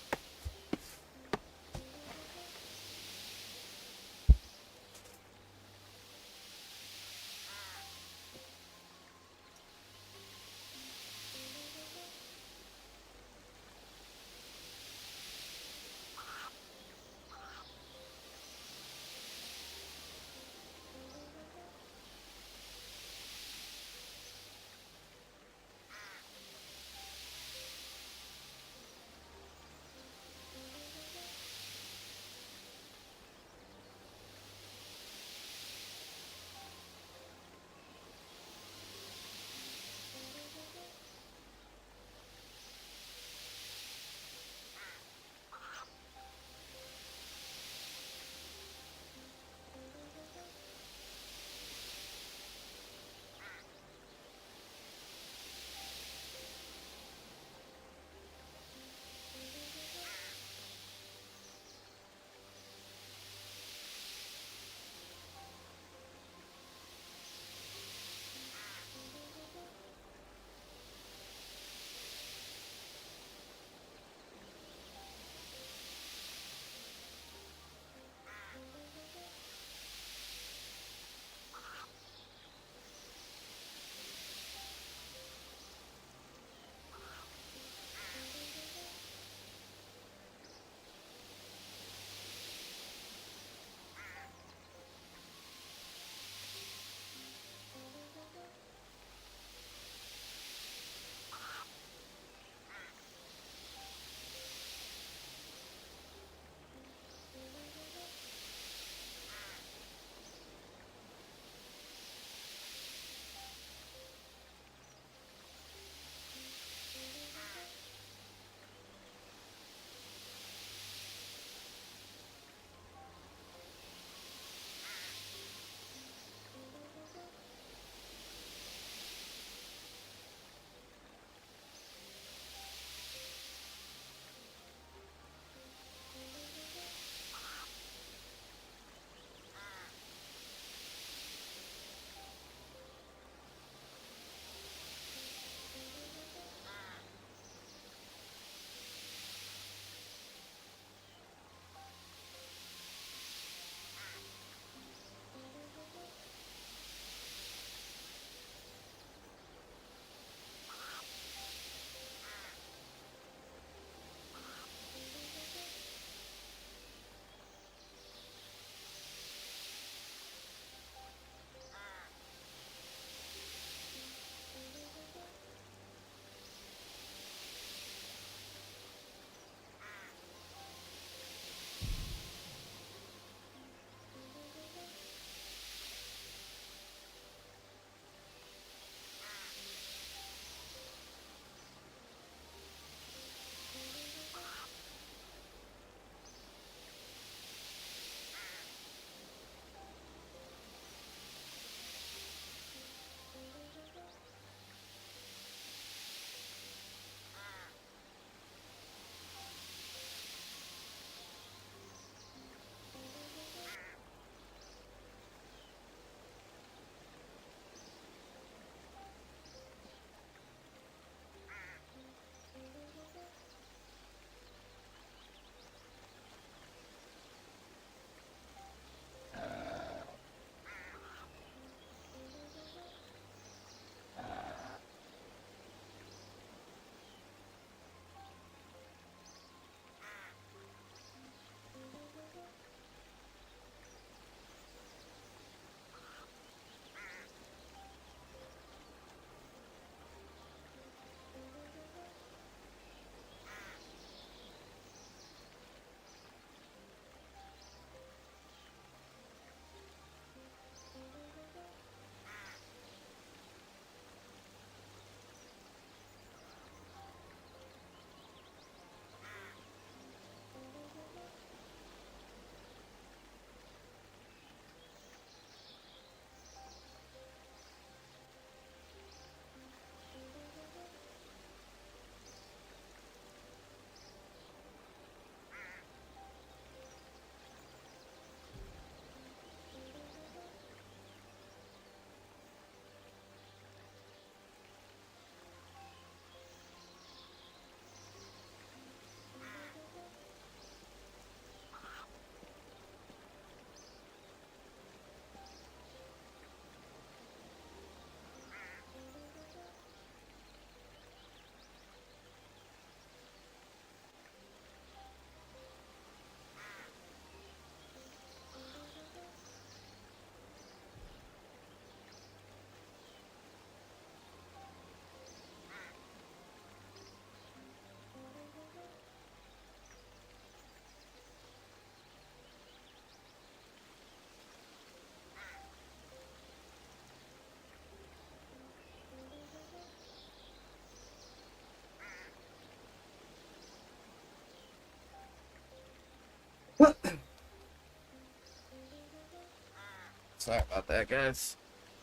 Sorry about that, guys.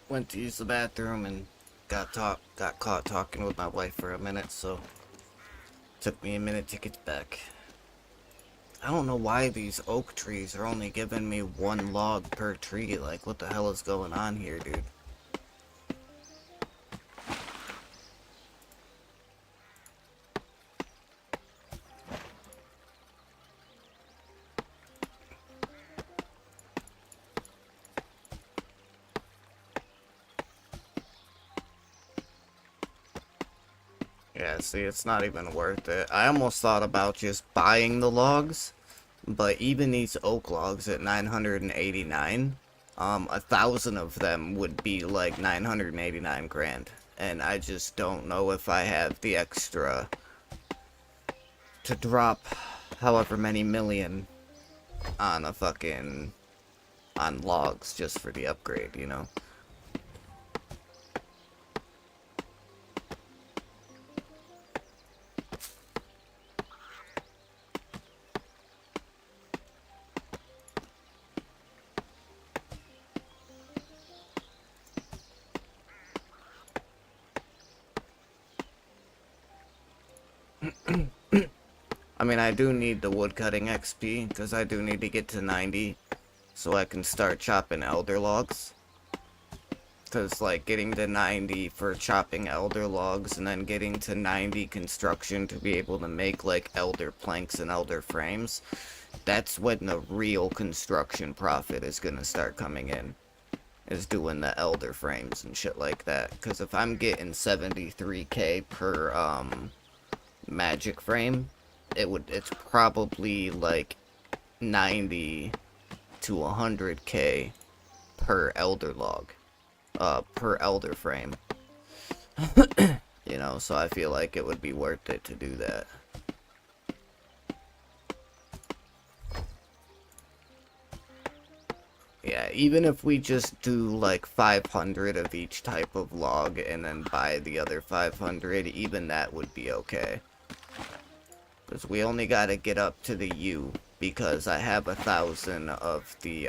Went to use the bathroom and got caught talking with my wife for a minute, so took me a minute to get back. I don't know why these oak trees are only giving me one log per tree. Like, what the hell is going on here, dude? Yeah, see, it's not even worth it. I almost thought about just buying the logs, but even these oak logs at 989, 1,000 of them would be like 989 grand. And I just don't know if I have the extra to drop however many million on on logs just for the upgrade, you know? I mean, I do need the woodcutting XP, because I do need to get to 90, so I can start chopping elder logs. Because, like, getting to 90 for chopping elder logs, and then getting to 90 construction to be able to make, like, elder planks and elder frames, that's when the real construction profit is gonna start coming in. Is doing the elder frames and shit like that. Because if I'm getting 73k per, magic frame, it's probably like 90 to 100k per elder log, per elder frame. You know, so I feel like it would be worth it to do that. Yeah, even if we just do like 500 of each type of log and then buy the other 500, even that would be okay. Because we only gotta get up to the U, because I have 1,000 of the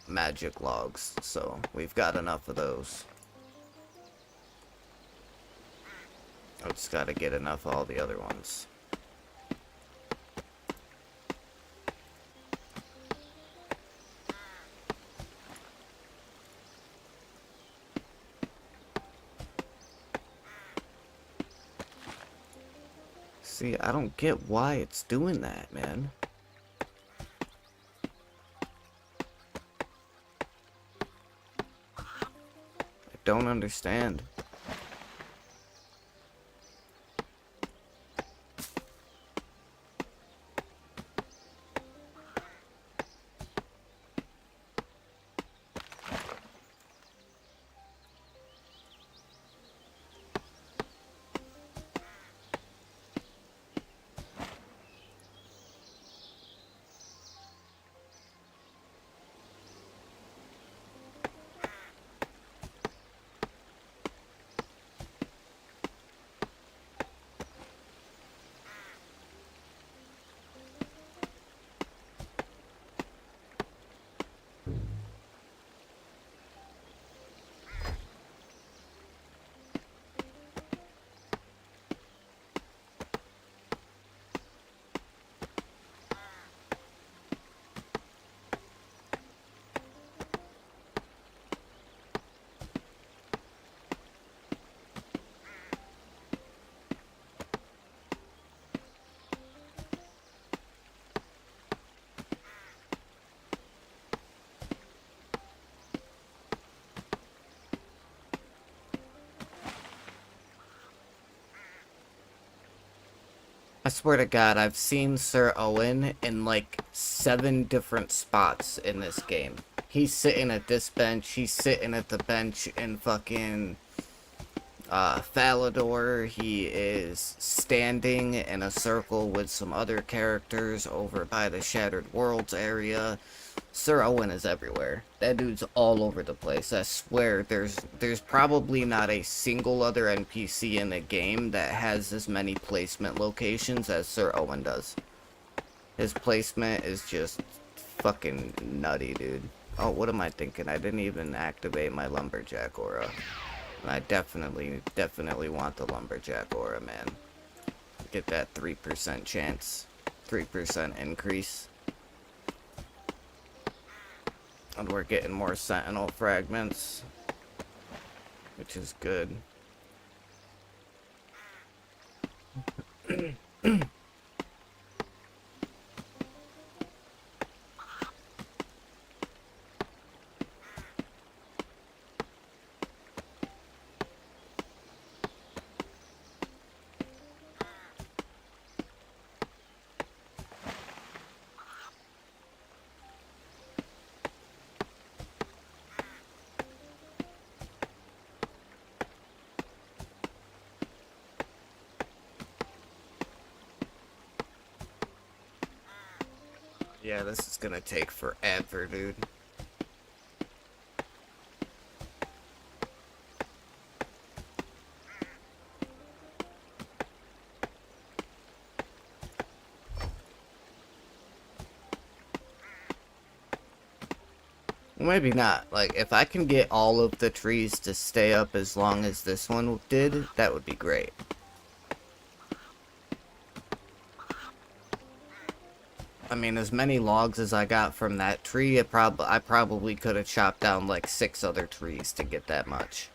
magic logs, so we've got enough of those. I just gotta get enough of all the other ones. See, I don't get why it's doing that, man. I don't understand. I swear to God, I've seen Sir Owen in like 7 different spots in this game. He's sitting at this bench, he's sitting at the bench in fucking Falador, he is standing in a circle with some other characters over by the Shattered Worlds area. Sir Owen is everywhere. That dude's all over the place. I swear, there's probably not a single other NPC in the game that has as many placement locations as Sir Owen does. His placement is just fucking nutty, dude. Oh, what am I thinking? I didn't even activate my lumberjack aura. And I definitely want the lumberjack aura, man. Get that 3% chance. 3% increase. And we're getting more sentinel fragments, which is good. Yeah, this is gonna take forever, dude. Maybe not. Like, if I can get all of the trees to stay up as long as this one did, that would be great. I mean, as many logs as I got from that tree, I probably could have chopped down like 6 other trees to get that much.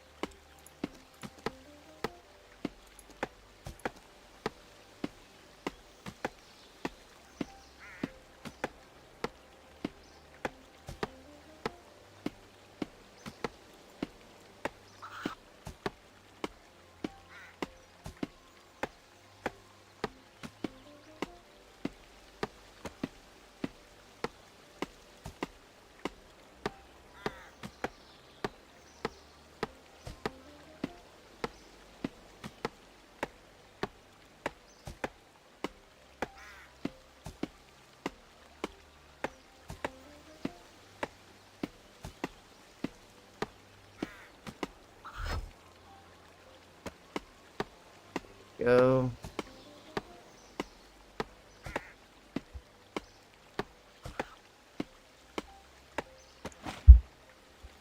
Go.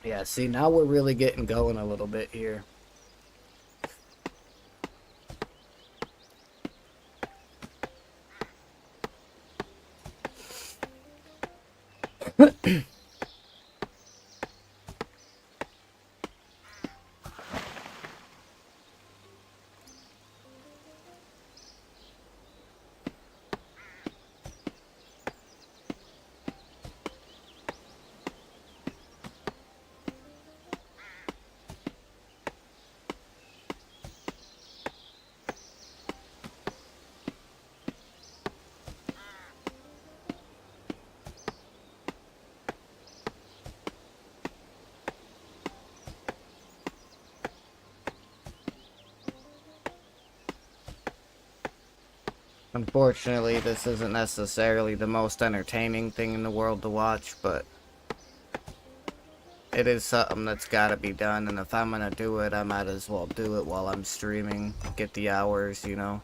Yeah, see, now we're really getting going a little bit here. Unfortunately, this isn't necessarily the most entertaining thing in the world to watch, but it is something that's gotta be done, and if I'm gonna do it, I might as well do it while I'm streaming. Get the hours, you know?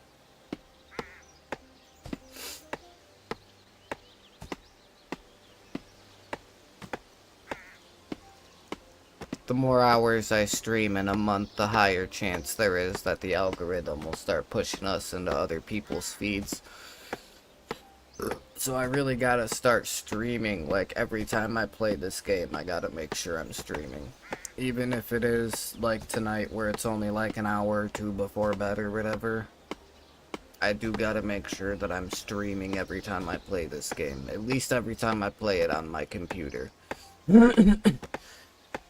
The more hours I stream in a month, the higher chance there is that the algorithm will start pushing us into other people's feeds. So I really gotta start streaming. Like, every time I play this game, I gotta make sure I'm streaming. Even if it is like tonight, where it's only like an hour or two before bed or whatever, I do gotta make sure that I'm streaming every time I play this game. At least every time I play it on my computer.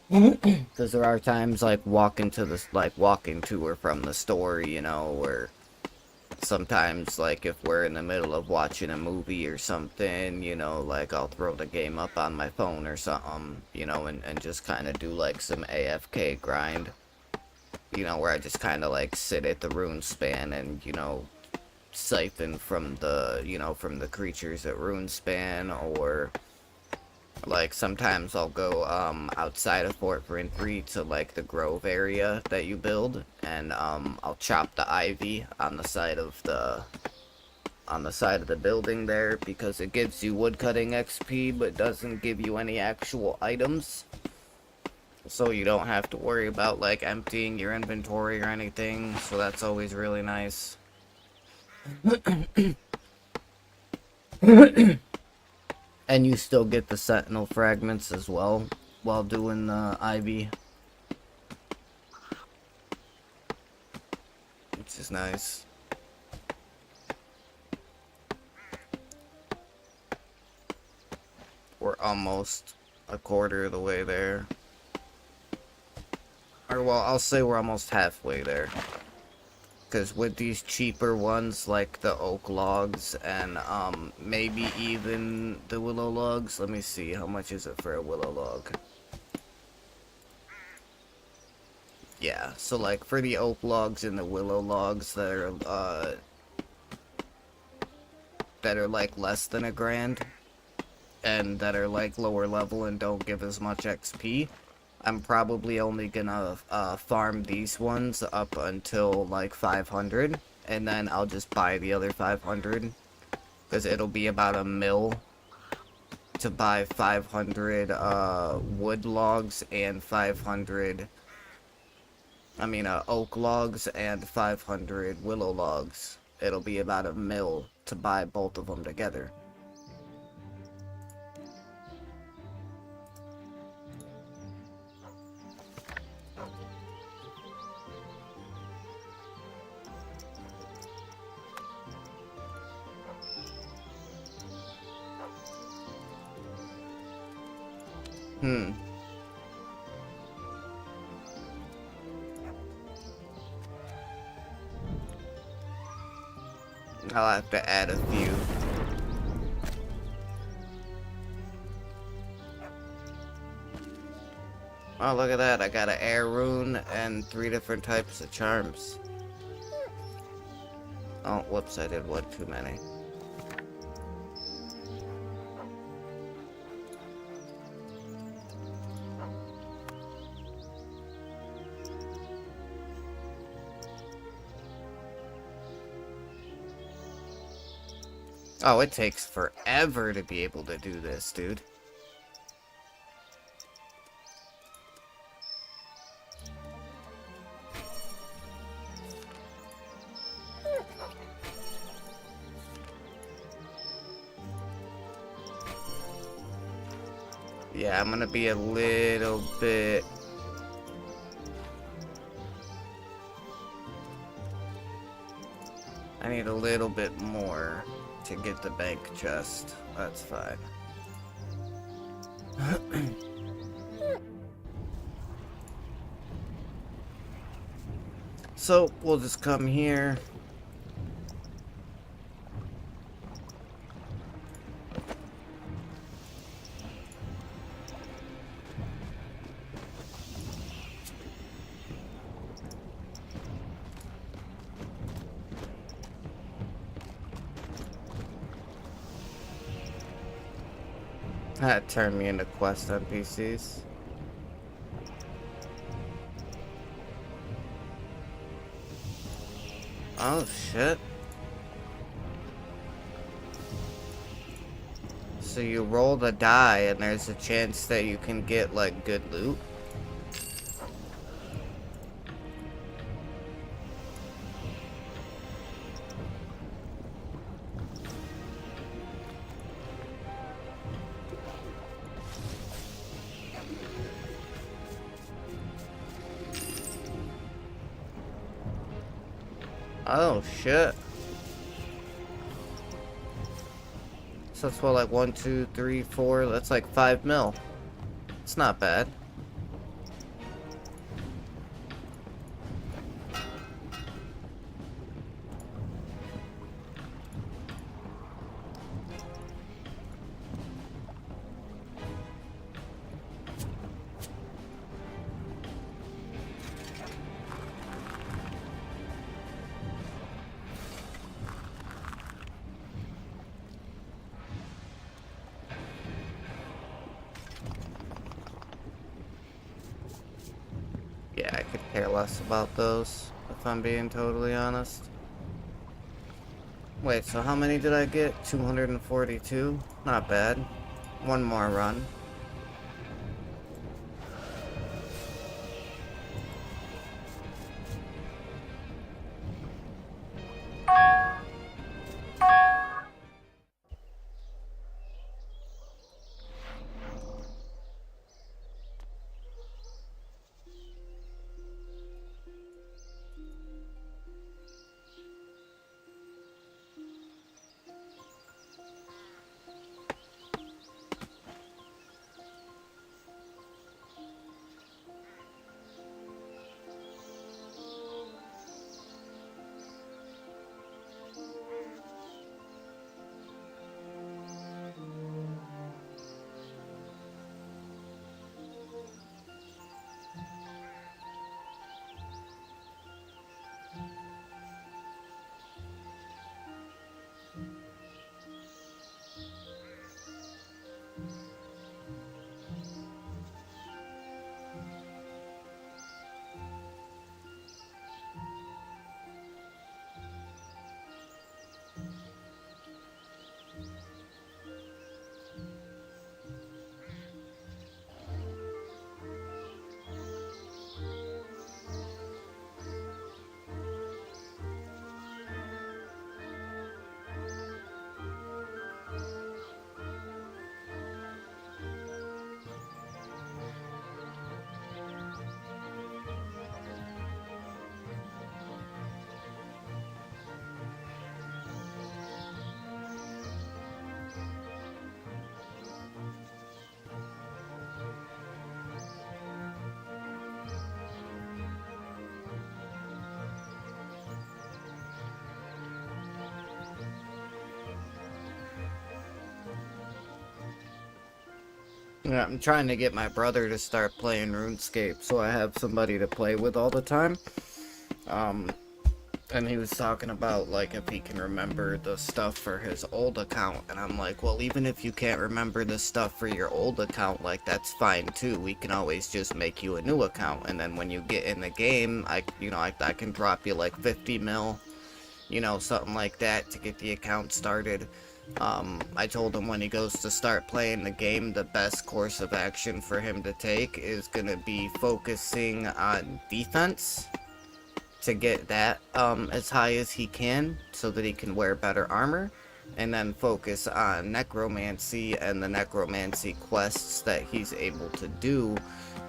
Because there are times like walking to or from the store, you know, or sometimes like if we're in the middle of watching a movie or something, you know, like I'll throw the game up on my phone or something, you know, and just kind of do like some AFK grind, you know, where I just kind of like sit at the rune span and, you know, siphon from the, you know, from the creatures at rune span, or like, sometimes I'll go, outside of Fort Brentry to, like, the grove area that you build, and, I'll chop the ivy on the side of the, on the side of the building there, because it gives you woodcutting XP but doesn't give you any actual items. So you don't have to worry about like emptying your inventory or anything, so that's always really nice. And you still get the sentinel fragments as well while doing the ivy, which is nice. We're almost a quarter of the way there. Or, well, I'll say we're almost halfway there. Because with these cheaper ones, like the oak logs and, maybe even the willow logs. Let me see, how much is it for a willow log? Yeah, so, like, for the oak logs and the willow logs that are, like, less than $1,000, and that are, like, lower level and don't give as much XP, I'm probably only gonna farm these ones up until like 500, and then I'll just buy the other 500, because it'll be about $1 mil to buy 500 wood logs and 500, oak logs and 500 willow logs. It'll be about $1 mil to buy both of them together. I'll have to add a few. Oh, look at that. I got an air rune and 3 different types of charms. Oh, whoops, I did one too many. Oh, it takes forever to be able to do this, dude. Yeah, I'm gonna be a little bit... I need a little bit more to get the bank chest. That's fine. So, we'll just come here. That turned me into quest NPCs. Oh shit. So you roll the die and there's a chance that you can get like good loot? Oh shit. So that's what, like 1, 2, 3, 4, that's like 5 mil. It's not bad. Yeah, I could care less about those, if I'm being totally honest. Wait, so how many did I get? 242? Not bad. One more run. Yeah, I'm trying to get my brother to start playing RuneScape so I have somebody to play with all the time. And he was talking about, like, if he can remember the stuff for his old account, and I'm like, well, even if you can't remember the stuff for your old account, like, that's fine too. We can always just make you a new account, and then when you get in the game, I can drop you like 50 mil, you know, something like that to get the account started. I told him when he goes to start playing the game, the best course of action for him to take is gonna be focusing on defense, to get that as high as he can so that he can wear better armor, and then focus on necromancy and the necromancy quests that he's able to do,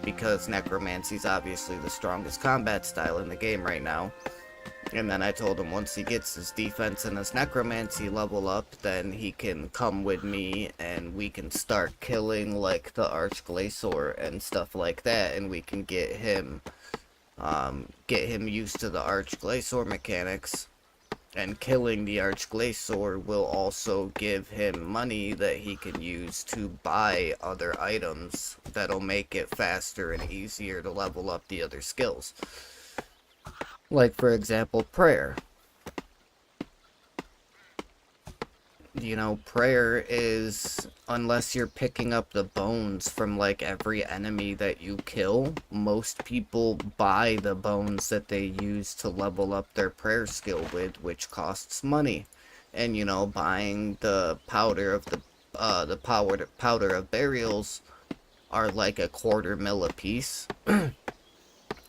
because necromancy is obviously the strongest combat style in the game right now. And then I told him once he gets his defense and his necromancy level up, then he can come with me and we can start killing like the Archglacior and stuff like that, and we can get him used to the Archglacior mechanics, and killing the Archglacior will also give him money that he can use to buy other items that'll make it faster and easier to level up the other skills. Like, for example, prayer. You know, prayer is, unless you're picking up the bones from like every enemy that you kill, most people buy the bones that they use to level up their prayer skill with, which costs money. And you know, buying the powder of powder of burials are like a $250,000 a piece.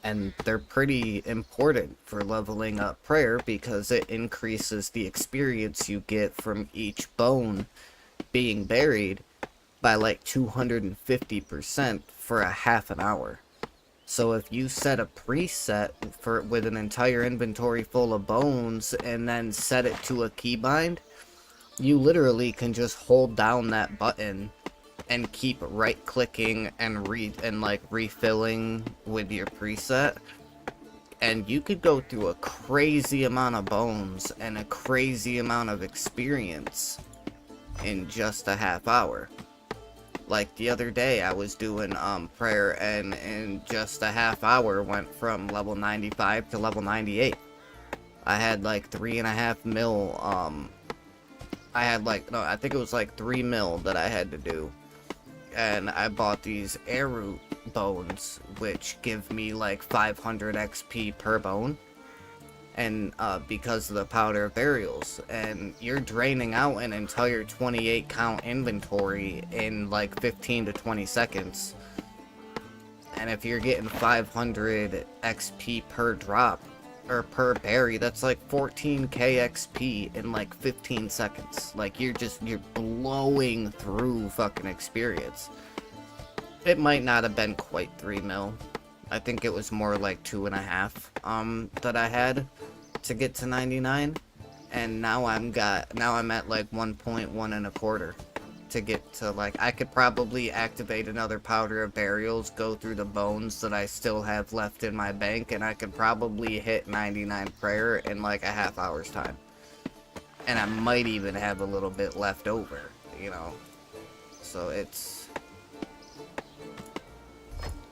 And they're pretty important for leveling up prayer because it increases the experience you get from each bone being buried by like 250% for a half an hour. So if you set a preset for with an entire inventory full of bones and then set it to a keybind, you literally can just hold down that button and keep right clicking and refilling with your preset, and you could go through a crazy amount of bones and a crazy amount of experience in just a half hour. Like the other day I was doing prayer, and in just a half hour went from level 95 to level 98. I had like 3.5 mil I think it was like 3 mil that I had to do. And I bought these Eru bones, which give me like 500 XP per bone. and because of the powder burials, and you're draining out an entire 28 count inventory in like 15 to 20 seconds. And if you're getting 500 XP per drop, or per berry, that's like 14k XP in like 15 seconds. Like, you're blowing through fucking experience. It might not have been quite 3 mil. I think it was more like 2.5, that I had to get to 99. And now I'm at like 1.1 and a quarter. To get to, like, I could probably activate another powder of burials, go through the bones that I still have left in my bank, and I could probably hit 99 prayer in like a half hour's time. And I might even have a little bit left over, you know. So it's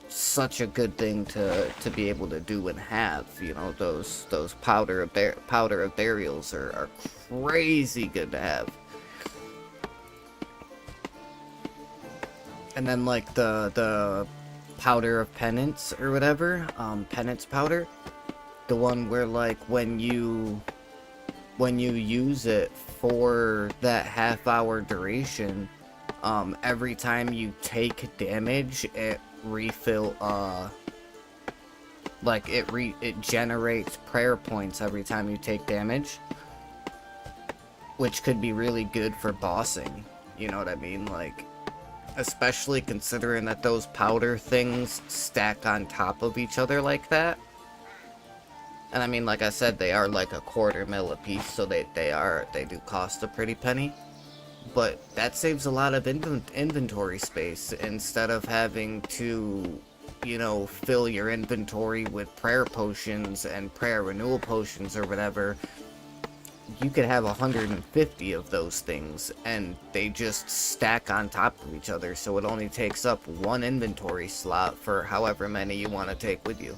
such a good thing to be able to do and have, you know. Those powder of burials are crazy good to have. And then, like, the powder of penance or whatever, penance powder, the one where, like, when you use it for that half-hour duration, every time you take damage, it it generates prayer points every time you take damage, which could be really good for bossing, you know what I mean? Like, especially considering that those powder things stack on top of each other like that. And I mean, like I said, they are like a quarter mil a piece, so they do cost a pretty penny. But that saves a lot of inventory space instead of having to, you know, fill your inventory with prayer potions and prayer renewal potions or whatever. You could have 150 of those things, and they just stack on top of each other, so it only takes up one inventory slot for however many you want to take with you.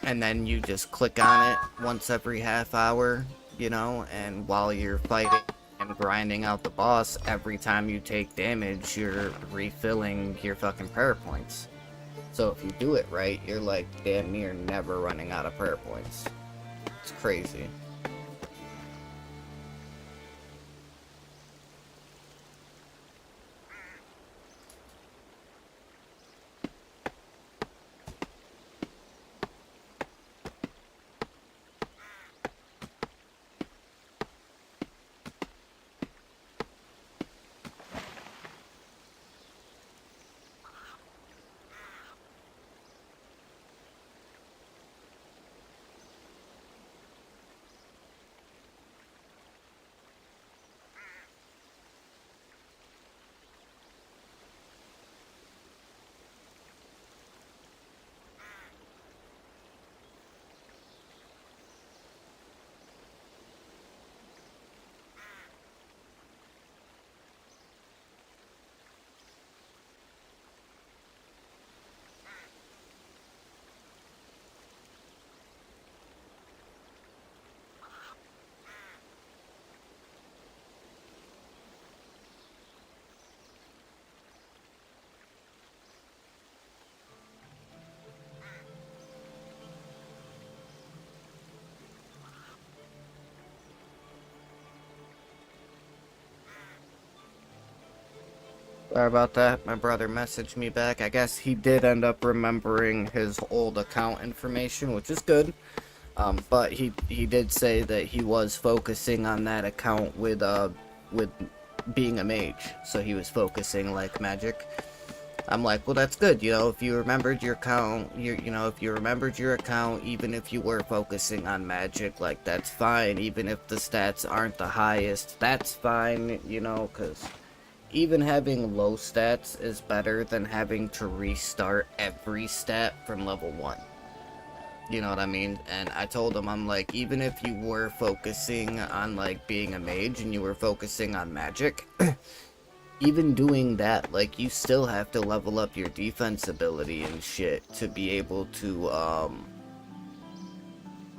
And then you just click on it once every half hour, you know, and while you're fighting and grinding out the boss, every time you take damage, you're refilling your fucking prayer points. So if you do it right, you're like damn near never running out of prayer points. It's crazy. Sorry about that. My brother messaged me back. I guess he did end up remembering his old account information, which is good. But he did say that he was focusing on that account with being a mage. So he was focusing like magic. I'm like, well, that's good. You know, if you remembered your account, if you remembered your account, even if you were focusing on magic, like, that's fine. Even if the stats aren't the highest, that's fine, you know, because even having low stats is better than having to restart every stat from level 1. You know what I mean? And I told him, I'm like, even if you were focusing on, like, being a mage and you were focusing on magic, even doing that, like, you still have to level up your defense ability and shit to be able to,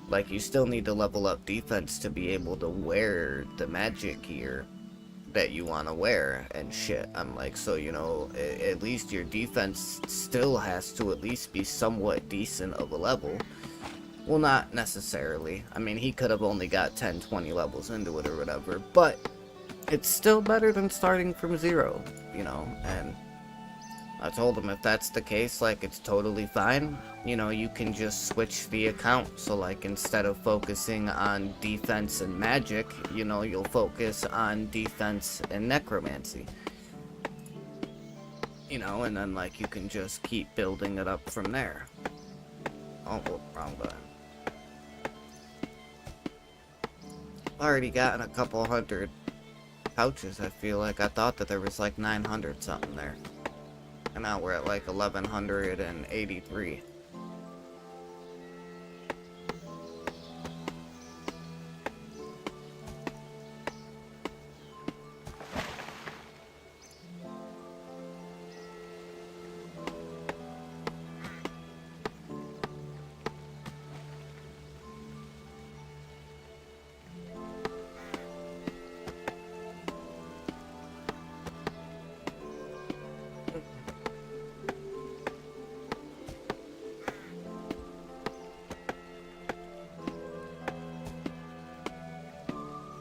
like, you still need to level up defense to be able to wear the magic gear that you want to wear and shit. I'm like, so, you know, at least your defense still has to at least be somewhat decent of a level, Well, not necessarily. I mean, he could have only got 10, 20 levels into it or whatever, but it's still better than starting from zero, you know, and I told him if that's the case, like, it's totally fine. You know, you can just switch the account, so, like, instead of focusing on defense and magic, you know, you'll focus on defense and necromancy. You know, and then, like, you can just keep building it up from there. Oh, whoop, wrong button. Already gotten a couple hundred pouches, I feel like. I thought that there was like 900 something there. And now we're at like 1183.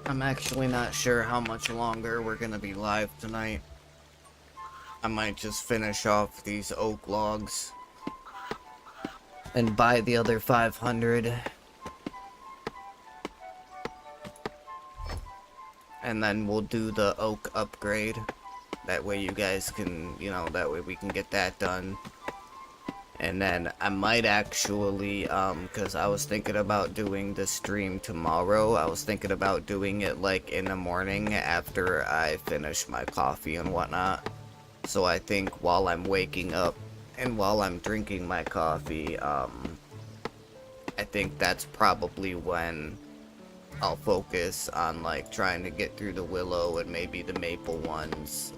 I'm actually not sure how much longer we're gonna be live tonight. I might just finish off these oak logs and buy the other 500. And then we'll do the oak upgrade. That way you guys can, you know, that way we can get that done. And then I might actually, because I was thinking about doing the stream tomorrow. I was thinking about doing it, like, in the morning after I finish my coffee and whatnot. So I think while I'm waking up and while I'm drinking my coffee, I think that's probably when I'll focus on, like, trying to get through the willow and maybe the maple ones,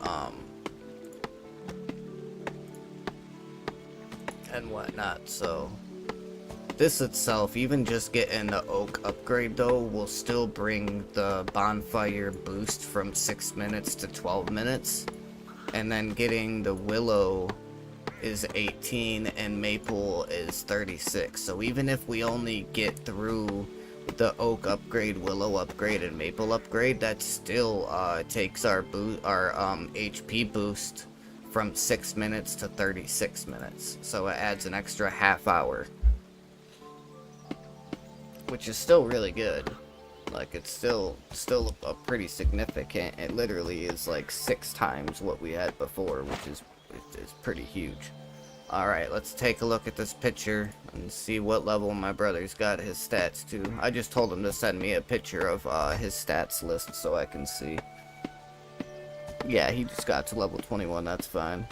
and whatnot. So this itself, even just getting the oak upgrade though, will still bring the bonfire boost from 6 minutes to 12 minutes, and then getting the willow is 18 and maple is 36. So even if we only get through the oak upgrade, willow upgrade, and maple upgrade, that still takes our HP boost from 6 minutes to 36 minutes. So it adds an extra half hour, which is still really good. Like, it's still a pretty significant. It literally is like 6 times what we had before, which is pretty huge. Alright, let's take a look at this picture and see what level my brother's got his stats to. I just told him to send me a picture of his stats list so I can see. Yeah, he just got to level 21, that's fine.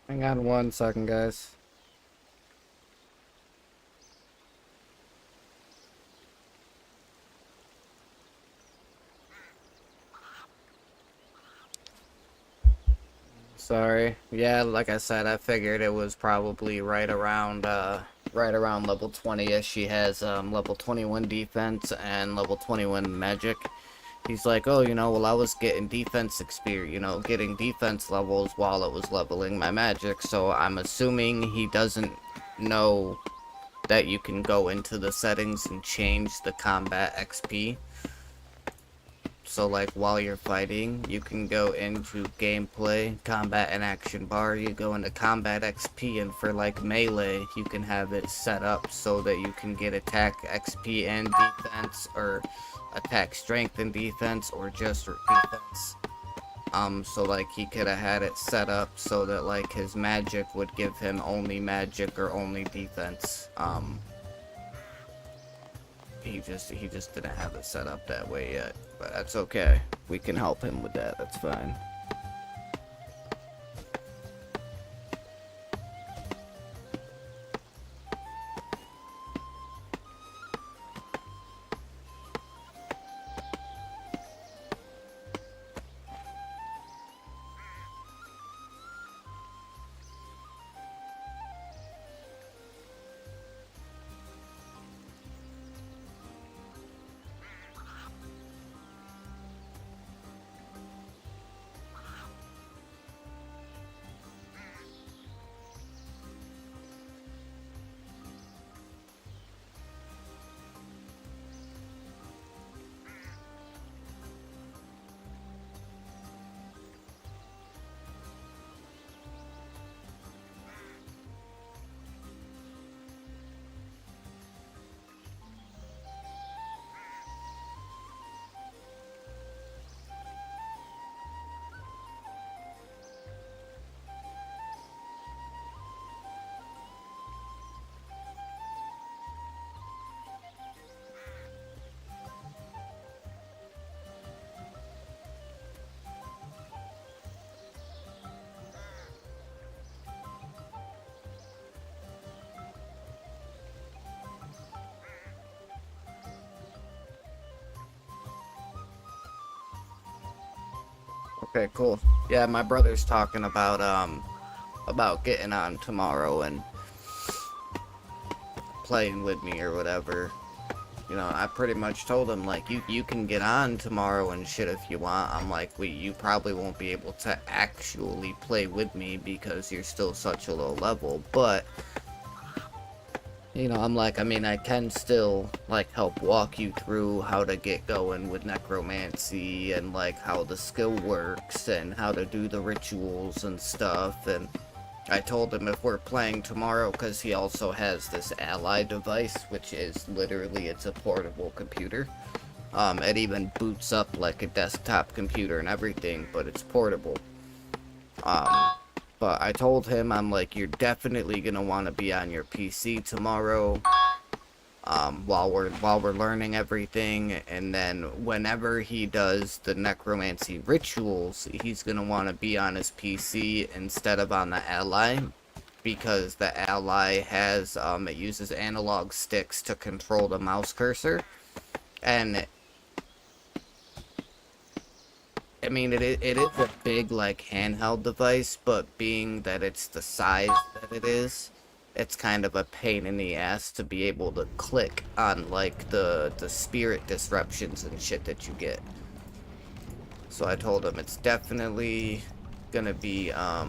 Hang on 1 second, guys. Sorry. sorry. Yeah, like I said, I figured it was probably right around level 20ish. She has level 21 defense and level 21 magic. He's like, oh, you know, well, I was getting defense experience, you know, getting defense levels while it was leveling my magic, so I'm assuming he doesn't know that you can go into the settings and change the combat XP. So, like, while you're fighting, you can go into gameplay, combat and action bar, you go into combat XP, and for, like, melee, you can have it set up so that you can get attack XP and defense, or attack strength and defense, or just defense. So, like, he could have had it set up so that, like, his magic would give him only magic or only defense. He just didn't have it set up that way yet, but that's okay. We can help him with that, that's fine. Okay, cool. Yeah, my brother's talking about getting on tomorrow and playing with me or whatever. You know, I pretty much told him, like, you can get on tomorrow and shit if you want. I'm like, you probably won't be able to actually play with me because you're still such a low level, but, you know, I'm like, I mean, I can still, like, help walk you through how to get going with necromancy and, like, how the skill works and how to do the rituals and stuff, and I told him if we're playing tomorrow, because he also has this ally device, which is literally, it's a portable computer. It even boots up like a desktop computer and everything, but it's portable. But I told him, I'm like, you're definitely gonna want to be on your PC tomorrow, while we're learning everything, and then whenever he does the necromancy rituals, he's gonna want to be on his PC instead of on the ally, because the ally has it uses analog sticks to control the mouse cursor, and I mean it is a big, like, handheld device, but being that it's the size that it is, it's kind of a pain in the ass to be able to click on, like, the spirit disruptions and shit that you get. So I told him it's definitely gonna be a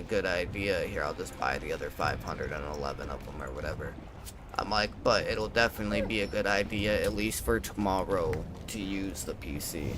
good idea. Here, I'll just buy the other 511 of them or whatever. I'm like, but it'll definitely be a good idea, at least for tomorrow, to use the PC.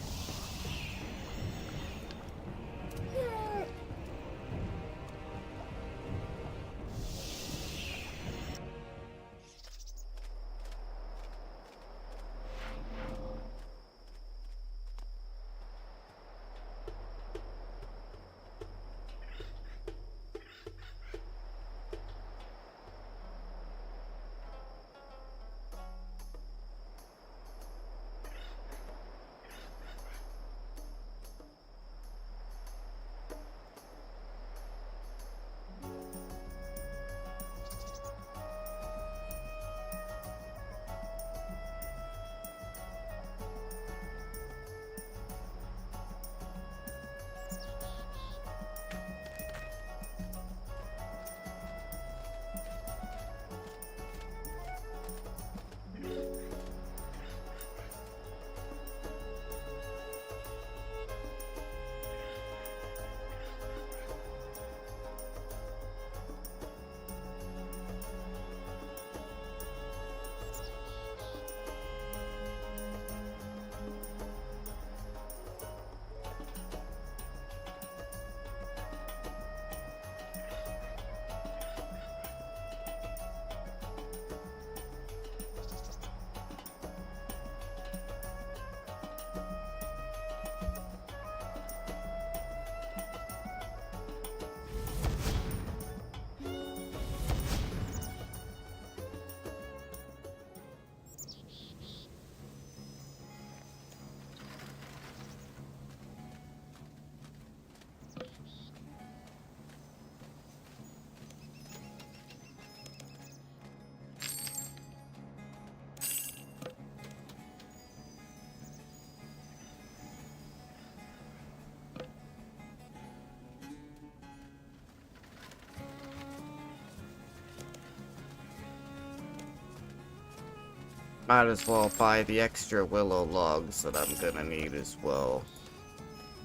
Might as well buy the extra willow logs that I'm gonna need as well.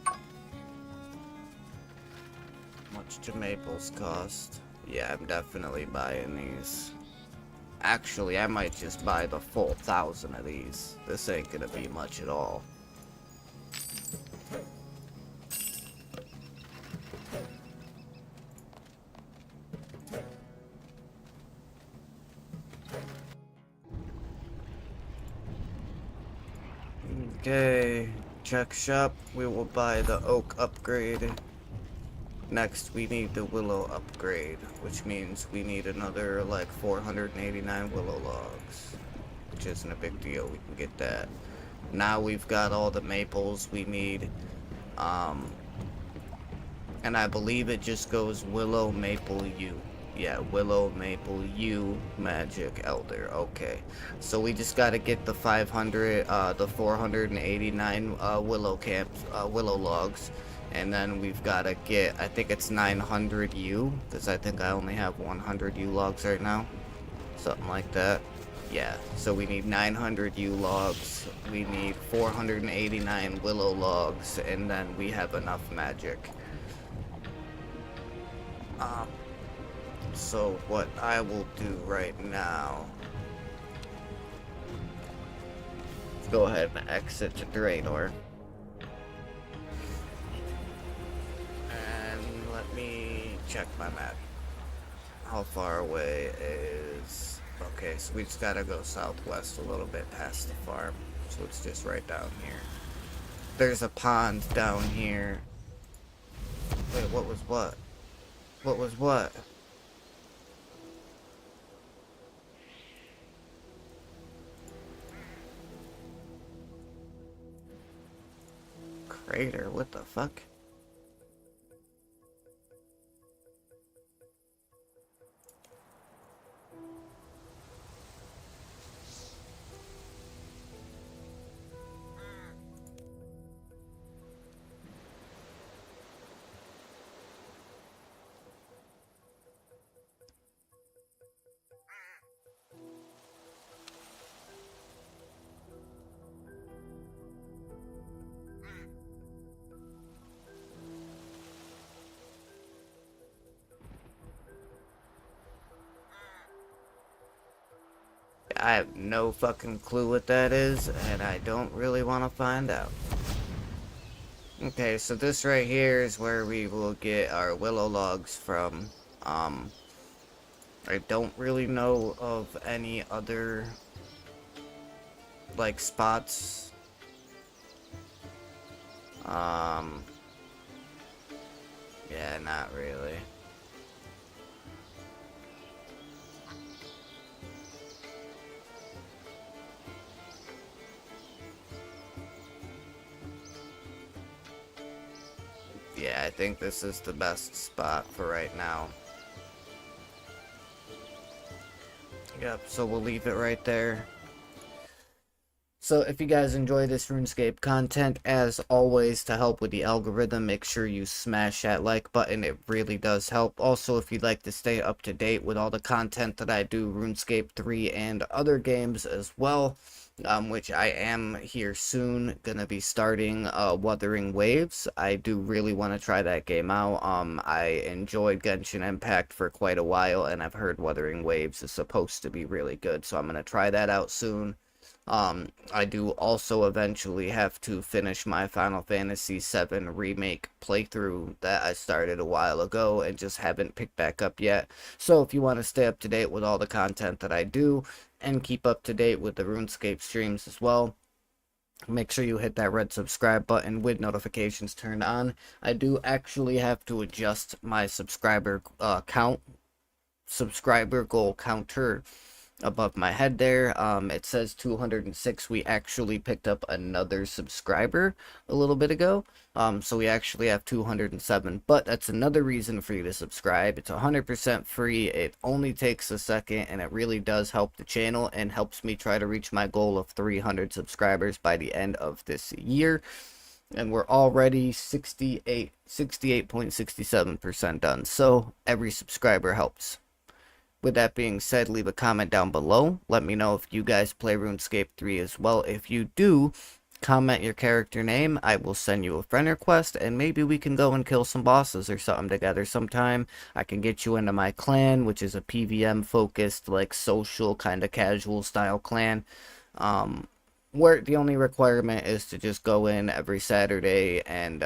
How much do maples cost? Yeah, I'm definitely buying these. Actually, I might just buy the full 1,000 of these. This ain't gonna be much at all. Okay, check shop. We will buy the oak upgrade. Next, we need the willow upgrade, which means we need another like 489 willow logs, which isn't a big deal. We can get that. Now we've got all the maples we need, and I believe it just goes willow, maple, yew. Yeah, willow, maple, yew, magic, elder. Okay, so we just got to get the 489 willow logs. And then we've got to get, I think it's 900 U, because I think I only have 100 U logs right now. Something like that. Yeah, so we need 900 U logs, we need 489 willow logs, and then we have enough magic. So what I will do right now, go ahead and exit to Draenor. Let me check my map. How far away is... Okay, so we just gotta go southwest a little bit past the farm. So it's just right down here. There's a pond down here. Wait, what was what? What was what? Crater, what the fuck? I have no fucking clue what that is, and I don't really want to find out. Okay, so this right here is where we will get our willow logs from. I don't really know of any other, like, spots. Yeah, not really. Yeah, I think this is the best spot for right now. Yep, so we'll leave it right there. So if you guys enjoy this RuneScape content, as always, to help with the algorithm, make sure you smash that like button. It really does help. Also, if you'd like to stay up to date with all the content that I do, RuneScape 3 and other games as well, which I am here soon gonna be starting Wuthering Waves. I do really want to try that game out. I enjoyed Genshin Impact for quite a while, and I've heard Wuthering Waves is supposed to be really good, so I'm gonna try that out soon. I do also eventually have to finish my Final Fantasy VII Remake playthrough that I started a while ago and just haven't picked back up yet. So if you want to stay up to date with all the content that I do and keep up to date with the RuneScape streams as well, make sure you hit that red subscribe button with notifications turned on. I do actually have to adjust my subscriber goal counter above my head there. It says 206. We actually picked up another subscriber a little bit ago, so we actually have 207, but that's another reason for you to subscribe. It's 100% free. It only takes a second, and it really does help the channel and helps me try to reach my goal of 300 subscribers by the end of this year. And we're already 68.67% done, so every subscriber helps. with that being said, leave a comment down below. Let me know if you guys play RuneScape 3 as well. If you do, comment your character name. I will send you a friend request, and maybe we can go and kill some bosses or something together sometime. I can get you into my clan, which is a PvM focused, like social kind of casual style clan. Where the only requirement is to just go in every Saturday and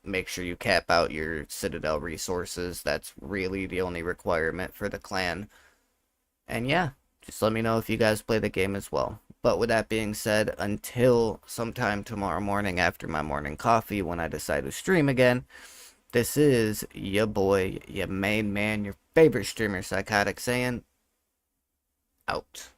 make sure you cap out your Citadel resources. That's really the only requirement for the clan. And yeah, just let me know if you guys play the game as well. But with that being said, until sometime tomorrow morning after my morning coffee when I decide to stream again, this is your boy, your main man, your favorite streamer, Psychotic, saying, out.